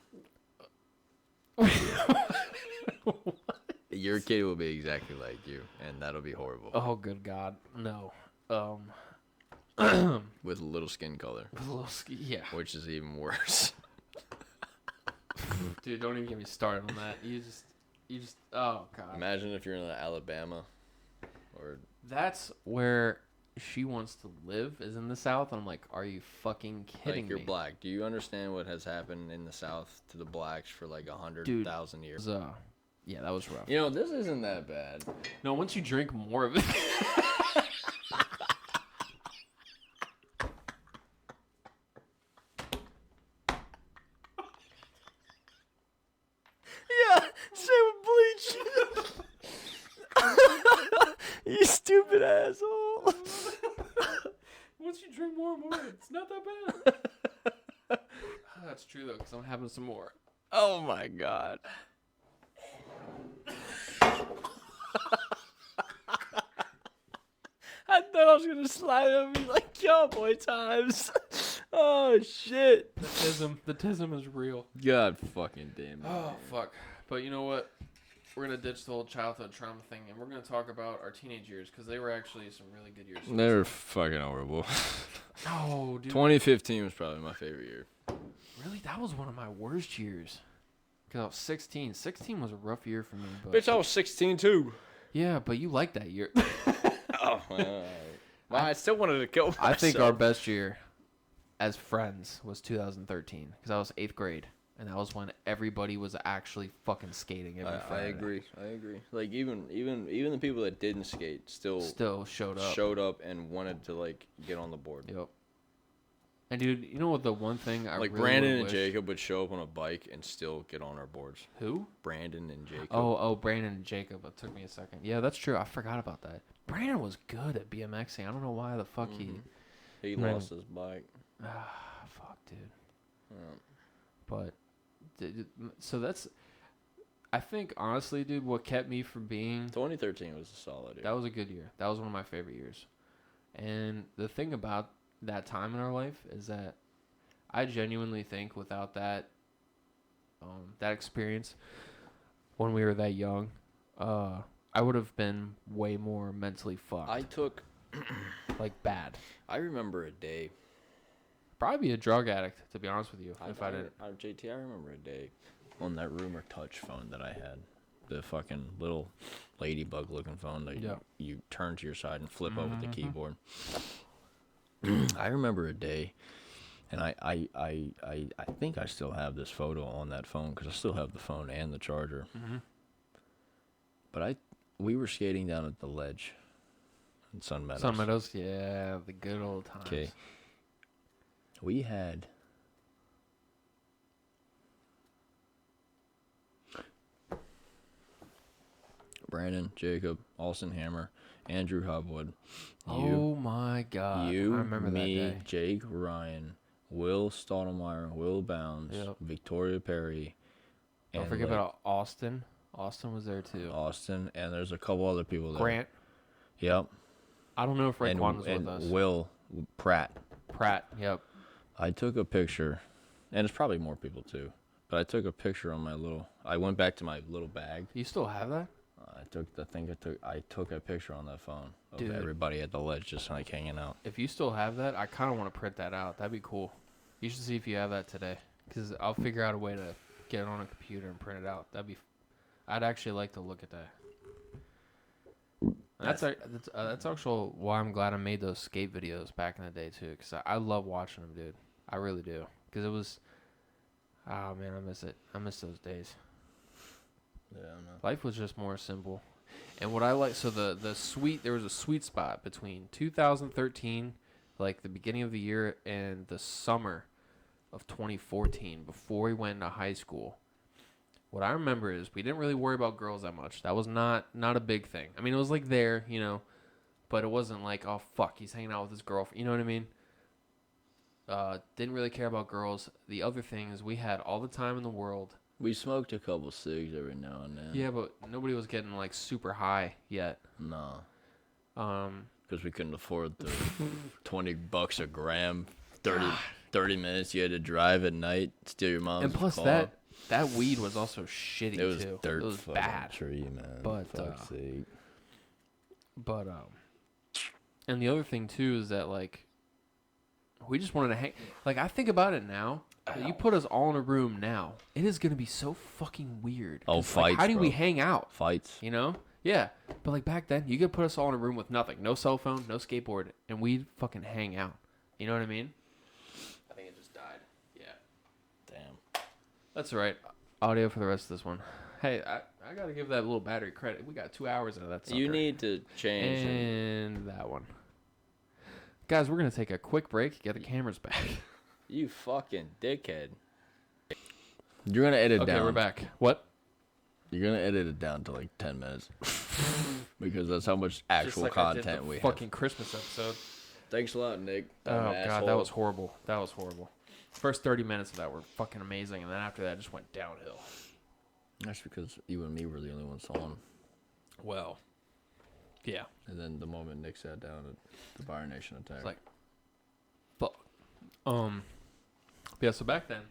Your kid will be exactly like you, and that'll be horrible. Oh, good God, no. With a little skin color, With a little yeah. which is even worse. Dude, don't even get me started on that. You just, oh God. Imagine if you're in Alabama, or That's where she wants to live, is in the South. And I'm like, are you fucking kidding like you're me? black. Do you understand what has happened in the South to the blacks for like 100,000 years? Yeah, that was rough. You know, this isn't that bad. No, once you drink more of it. Yeah, same with bleach. You stupid asshole. Once you drink more and more, it's not that bad. That's true, though, because I'm having some more. Oh my god. I thought I was gonna slide over you like cowboy times. Oh shit. The tism is real. God fucking damn it. Oh fuck! But you know what? We're gonna ditch the whole childhood trauma thing, and we're gonna talk about our teenage years because they were actually some really good years. They were fucking horrible. Oh, dude. 2015 was probably my favorite year. Really, that was one of my worst years. Cause I was 16. 16 was a rough year for me. But Bitch, I was 16 too. yeah, but you liked that year. Oh, I still wanted to kill myself. I think our best year as friends was 2013 because I was 8th grade. And that was when everybody was actually fucking skating every I Friday. agree. Like even the people that didn't skate still showed up. And wanted to like get on the board. Yep. And dude, you know what? The one thing I like really Brandon and wish... Jacob would show up on a bike and still get on our boards. Who? Brandon and Jacob. Oh, Brandon and Jacob. It took me a second. Yeah, that's true. I forgot about that. Brandon was good at BMXing. I don't know why the fuck he lost his bike. Fuck, dude. Yeah. But so that's, I think honestly, dude, what kept me from being 2013 was a solid year. that was a good year. That was one of my favorite years. And the thing about that time in our life is that I genuinely think without that that experience when we were that young, I would have been way more mentally fucked. I took like bad. I remember a day. Probably be a drug addict, to be honest with you. If I didn't. JT, I remember a day on that Rumor Touch phone that I had. The fucking little ladybug looking phone that you turn to your side and flip over the keyboard. I remember a day, and I think I still have this photo on that phone because I still have the phone and the charger. Mm-hmm. But we were skating down at the ledge in Sun Meadows. Sun Meadows, yeah, the good old times. Okay. We had Brandon, Jacob, Austin Hammer, Andrew Hubwood. Oh my God! I remember me, that day. Jake Ryan, Will Stottlemyre, Will Bounds, Victoria Perry. Don't forget about Austin. Austin was there too. Austin, and there's a couple other people there. Grant. Yep. I don't know if Raekwon was with us. Will Pratt. Yep. I took a picture, and it's probably more people too, but I took a picture on my little. I went back to my little bag. You still have that? I took a picture on that phone of Dude. everybody at the ledge just like hanging out. If you still have that, I kind of want to print that out. That'd be cool. You should see if you have that today, because I'll figure out a way to get it on a computer and print it out. I'd actually like to look at that. That's actually why I'm glad I made those skate videos back in the day too, because I love watching them, dude. I really do, because it was. Oh man, I miss it. I miss those days. Yeah, I know. Life was just more simple. And what I like, so there was a sweet spot between 2013, like the beginning of the year, and the summer of 2014, before we went into high school. What I remember is we didn't really worry about girls that much. That was not a big thing. I mean, it was like there, but it wasn't like, oh fuck, he's hanging out with his girlfriend. You know what I mean? Didn't really care about girls. The other thing is we had all the time in the world. We smoked a couple cigs every now and then. Yeah, but nobody was getting like super high yet. No. Because we couldn't afford the $20 a gram, 30 minutes you had to drive at night, steal your mom's and plus car. that weed was also shitty it was too. Dirt it was fucking bad. Tree, man. But fuck's sake. And the other thing too is that like we just wanted to hang. Like I think about it now. You put us all in a room now. It is gonna be so fucking weird. Oh, fights! Like, how do bro. we hang out? Fights. Yeah. But like back then, you could put us all in a room with nothing, no cell phone, no skateboard, and we'd fucking hang out. You know what I mean? I think it just died. Yeah. Damn. That's all right. Audio for the rest of this one. Hey, I gotta give that little battery credit. We got 2 hours out of that sucker. You need to change. And that one. Guys, we're gonna take a quick break. Get the cameras back. You fucking dickhead. You're gonna edit down. Okay, we're back. What? You're gonna edit it down to like 10 minutes. Because that's how much actual like content we have. Fucking Christmas episode. Thanks a lot, Nick. Oh god, that was horrible. First 30 minutes of that were fucking amazing, and then after that, it just went downhill. That's because you and me were the only ones on. Well, yeah. And then the moment Nick sat down, the Fire Nation attacked. It's like, fuck. Yeah, so back then,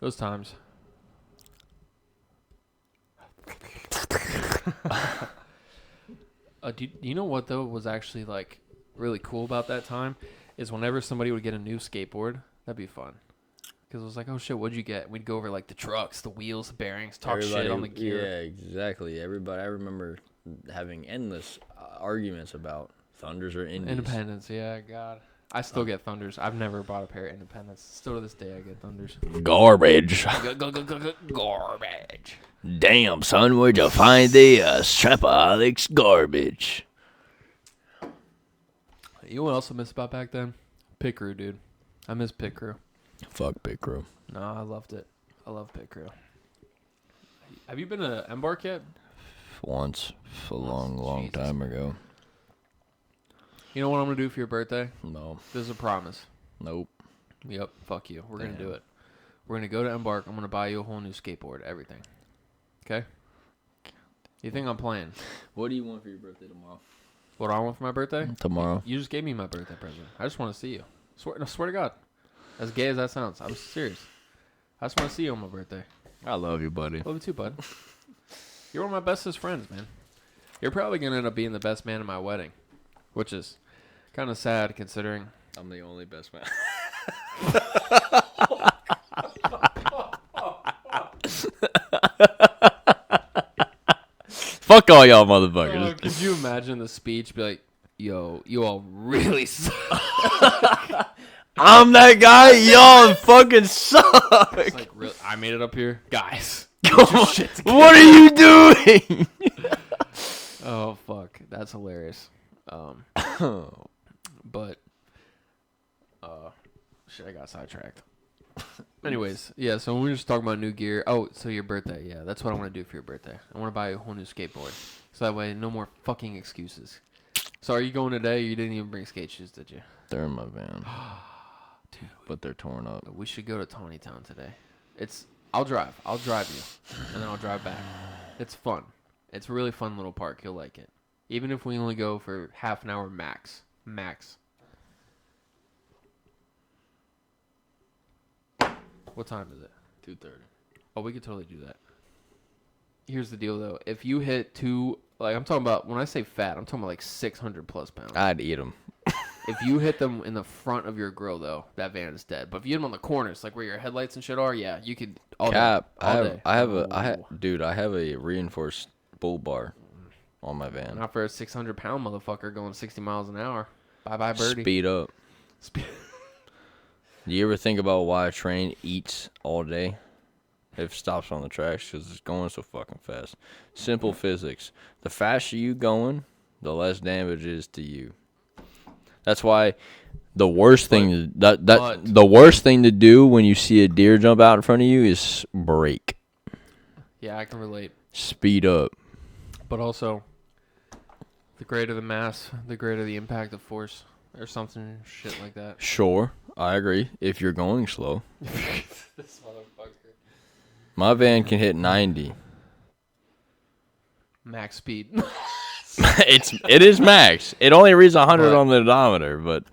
those times. Do you know what though was actually like really cool about that time is whenever somebody would get a new skateboard, that'd be fun. Because it was like, oh shit, what'd you get? We'd go over like the trucks, the wheels, the bearings, talk shit on the gear. Yeah, exactly. Everybody, I remember having endless arguments about Thunders or Indies. Independence, yeah, God. I still get Thunders. I've never bought a pair of Independence. Still to this day, I get Thunders. Garbage. Garbage. Damn, son, where'd you find the Strapaholics garbage? You know what else I miss about back then? Pit Crew, dude. I miss Pit Crew. Fuck Pit Crew. No, I loved it. I love Pit Crew. Have you been to Embark yet? Once. A long time ago. You know what I'm going to do for your birthday? No. This is a promise. Nope. Yep, fuck you. We're going to do it. We're going to go to Embark. I'm going to buy you a whole new skateboard, everything. Okay? You think I'm playing? What do you want for your birthday tomorrow? What do I want for my birthday? Tomorrow. You just gave me my birthday present. I just want to see you. Swear to God. As gay as that sounds, I'm serious. I just want to see you on my birthday. I love you, buddy. Love you too, bud. You're one of my bestest friends, man. You're probably going to end up being the best man at my wedding, which is kind of sad considering I'm the only best man. Fuck all y'all motherfuckers. Could you imagine the speech be like, yo, you all really suck. I'm that guy. Y'all fucking suck. It's like, really, I made it up here. Guys, what are you doing? Oh, fuck. That's hilarious. But, shit, I got sidetracked. Anyways, yeah, so we were just talking about new gear. Oh, so your birthday. Yeah, that's what I want to do for your birthday. I want to buy you a whole new skateboard. So that way, no more fucking excuses. So are you going today? You didn't even bring skate shoes, did you? They're in my van. Dude, but they're torn up. we should go to Tawny Town today. I'll drive you, and then I'll drive back. It's fun. It's a really fun little park. You'll like it. Even if we only go for half an hour max. What time is it? 2:30. Oh, we could totally do that. Here's the deal, though. If you hit I'm talking about, when I say fat, I'm talking about like 600 plus pounds. I'd eat them. If you hit them in the front of your grill, though, that van is dead. But if you hit them on the corners, like where your headlights and shit are, yeah, you could all Cap. day. All day. I have a reinforced bull bar on my van. Not for a 600-pound motherfucker going 60 miles an hour. Bye-bye, birdie. Speed up. Do you ever think about why a train eats all day? It stops on the tracks because it's going so fucking fast. Simple physics. The faster you going, the less damage it is to you. That's why the worst thing the worst thing to do when you see a deer jump out in front of you is brake. Yeah, I can relate. Speed up. But also, the greater the mass, the greater the impact of force, or something shit like that. Sure, I agree. If you're going slow. This motherfucker. My van can hit 90. Max speed. It is max. It only reads 100 on the odometer, but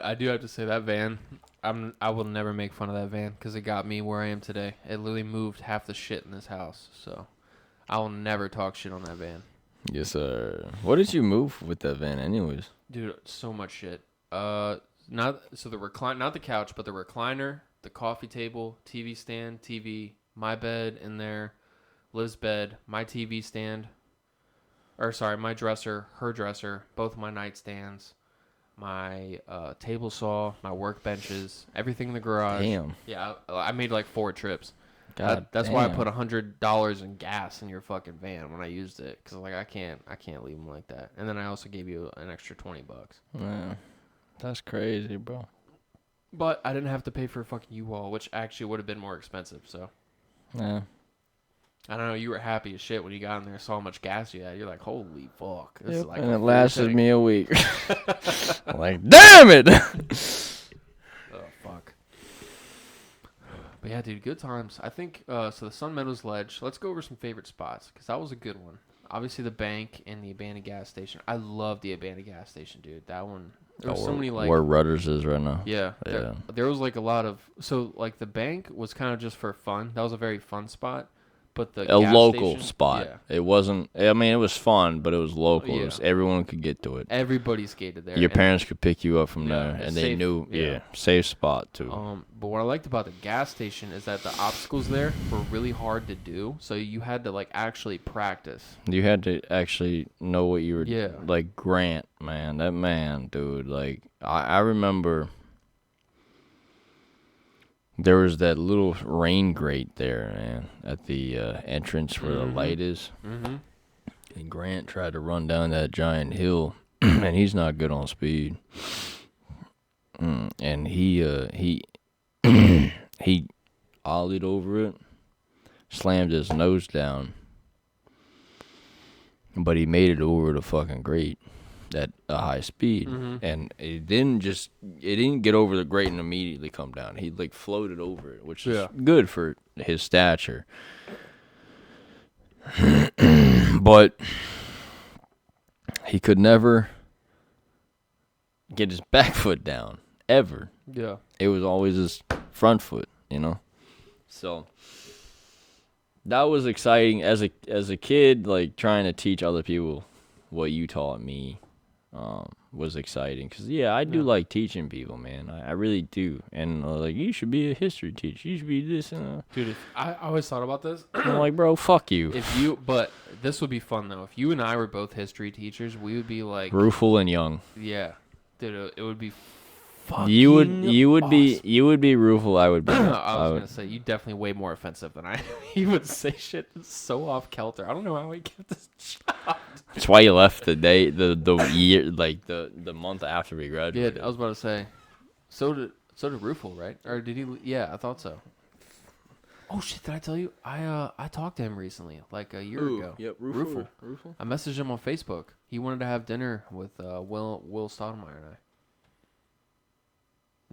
I do have to say that van, I will never make fun of that van because it got me where I am today. It literally moved half the shit in this house, so I will never talk shit on that van. Yes, sir. What did you move with that van, anyways? Dude, so much shit. Not the couch, but the recliner, the coffee table, TV stand, TV, my bed in there, Liv's bed, my TV stand. My dresser, her dresser, both my nightstands, my table saw, my workbenches, everything in the garage. Damn. Yeah, I made like 4 trips. That's why I put $100 in gas in your fucking van when I used it, because like I can't leave them like that. And then I also gave you an extra $20. Yeah, that's crazy, bro. But I didn't have to pay for a fucking U-Haul, which actually would have been more expensive. So. Yeah. I don't know, you were happy as shit when you got in there and saw how much gas you had. You're like, holy fuck. This is like and it lasted me a week. I'm like, damn it! Oh, fuck. But yeah, dude, good times. I think, so the Sun Meadows Ledge, let's go over some favorite spots, because that was a good one. Obviously, the bank and the abandoned gas station. I love the abandoned gas station, dude. That one There was so many like where Rudders is right now. yeah, there was like a lot of like the bank was kind of just for fun. That was a very fun spot, but the A gas local station, spot. Yeah, It wasn't. I mean, it was fun, but it was local. Yeah. Everyone could get to it. everybody skated there. Your and, parents could pick you up from Yeah, there, it's and they safe, knew. yeah. Yeah, safe spot too. But what I liked about the gas station is that the obstacles there were really hard to do, so you had to like actually practice. You had to actually know what you were. Yeah. Like Grant, man, that man, dude. Like I remember. There was that little rain grate there, man, at the entrance where the light is. Mm-hmm. And Grant tried to run down that giant hill, and he's not good on speed. And he he ollied over it, slammed his nose down, but he made it over the fucking grate at a high speed. And it didn't get over the grate and immediately come down. He like floated over it, which is good for his stature. But he could never get his back foot down, ever. Yeah. It was always his front foot, you know? So that was exciting as a kid, like trying to teach other people what you taught me was exciting. Because, I do like teaching people, man. I really do. And, like, you should be a history teacher. You should be this and Dude, I always thought about this. I'm like, bro, fuck you. But this would be fun, though. If you and I were both history teachers, we would be like... Rueful and Young. Yeah. Dude, it would be fucking You would awesome. you would be Rueful, I would be. I was going to say, you definitely way more offensive than I. He would say shit that's so off kilter. I don't know how he kept this job. That's why you left the year, like the month after we graduated. Yeah, I was about to say. So did Rueful, right? Or did he? Yeah, I thought so. Oh shit! Did I tell you? I talked to him recently, like a year ago. Yep, Rueful. Rueful. I messaged him on Facebook. He wanted to have dinner with Will Stoudemire and I.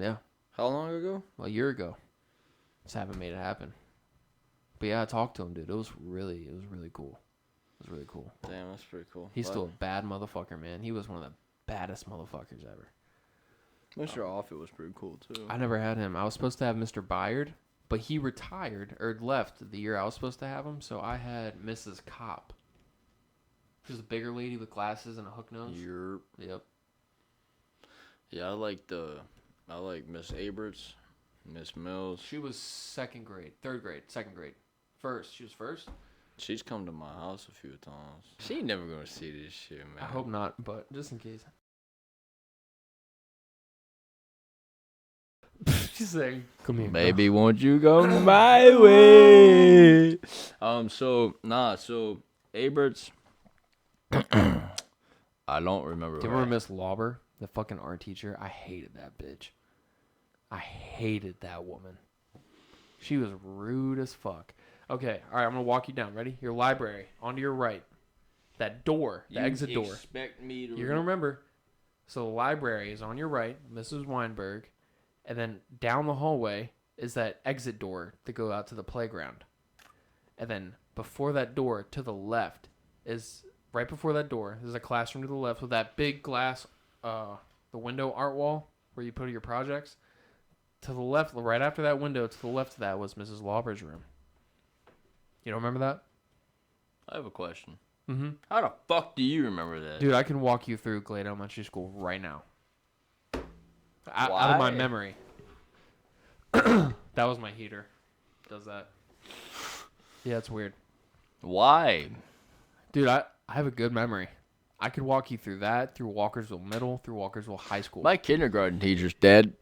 Yeah. How long ago? A year ago. Just haven't made it happen. But yeah, I talked to him, dude. It was really cool. It was really cool. Damn, that's pretty cool. He's still a bad motherfucker, man. He was one of the baddest motherfuckers ever. Mr. Offit was pretty cool too. I never had him. I was supposed to have Mr. Byard, but he retired or left the year I was supposed to have him, so I had Mrs. Kopp. She was a bigger lady with glasses and a hook nose. Yep. Yeah, I like Miss Aberts, Miss Mills. She was second grade. First. She was first? She's come to my house a few times. She ain't never gonna see this shit, man. I hope not, but just in case. She's saying, "Come here, baby, won't you go my way?" So Aberts. I don't remember. Do you remember Miss Lauber, the fucking art teacher? I hated that bitch. I hated that woman. She was rude as fuck. Okay, all right, I'm going to walk you down. Ready? Your library, onto your right. That door, the exit door. Expect me to You're going to remember. So the library is on your right, Mrs. Weinberg, and then down the hallway is that exit door to go out to the playground. And then before that door, to the left, is right before that door, there's a classroom to the left with that big glass, the window art wall where you put your projects. To the left, right after that window, to the left of that was Mrs. Lauber's room. You don't remember that? I have a question. Mm-hmm. How the fuck do you remember that? Dude, I can walk you through Glade Elementary School right now. Out of my memory. That was my heater. Does that. Yeah, it's weird. Why? Dude, I have a good memory. I could walk you through that, through Walkersville Middle, through Walkersville High School. My kindergarten teacher's dead.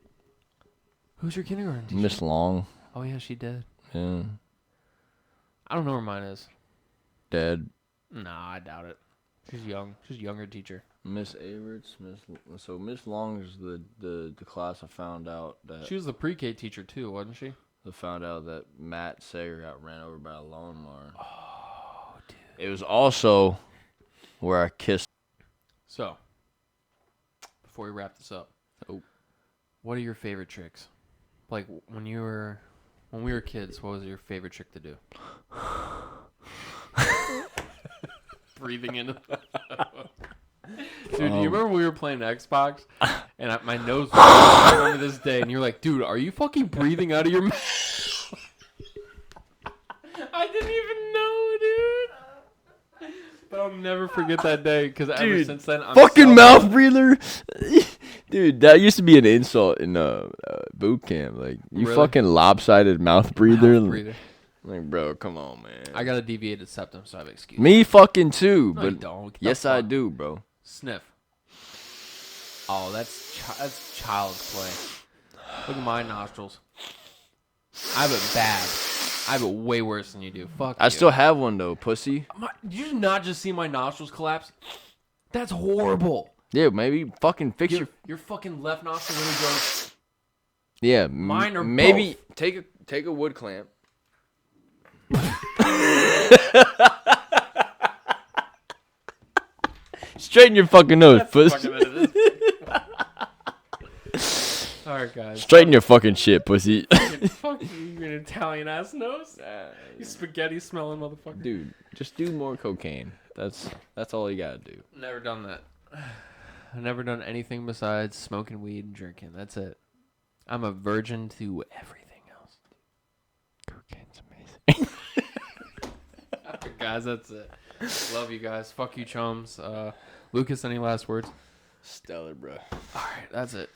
Who's your kindergarten teacher? Miss Long. Oh, yeah, she did. Yeah. I don't know where mine is. Dead. Nah, I doubt it. She's young. She's a younger teacher. Miss Averts. Miss Long is the class I found out that... She was the pre-K teacher, too, wasn't she? I found out that Matt Sager got ran over by a lawnmower. Oh, dude. It was also where I kissed... So, before we wrap this up, what are your favorite tricks? Like, when we were kids, what was your favorite trick to do? Breathing into the Dude, do you remember we were playing Xbox And my nose was I remember this day, and you're like, dude, are you fucking breathing out of your mouth? I didn't even know, dude. But I'll never forget that day, because ever since then, I'm fucking mouth breather. Dude, that used to be an insult in boot camp. Like, you Really? fucking lopsided mouth breather. Mouth breather. Like, bro, come on, man. I got a deviated septum, so I have excuse. Me fucking too, No, but you don't. Get the yes, I fuck. do, bro. Sniff. Oh, that's child's play. Look at my nostrils. I have it bad. I have it way worse than you do. Fuck I you. still have one though, pussy. Did you not just see my nostrils collapse? That's horrible. Yeah, maybe fucking fix Your fucking left nostril really grows. Yeah, Mine or maybe take a wood clamp. Straighten your fucking nose, pussy. All right, guys. Straighten your fucking shit, pussy. Fuck you, you're an Italian ass nose. You spaghetti smelling motherfucker. Dude, just do more cocaine. That's all you gotta do. Never done that. I've never done anything besides smoking weed and drinking. That's it. I'm a virgin to everything else. Cocaine's amazing. Guys, that's it. Love you guys. Fuck you, chums. Lucas, any last words? Stellar, bro. All right, that's it.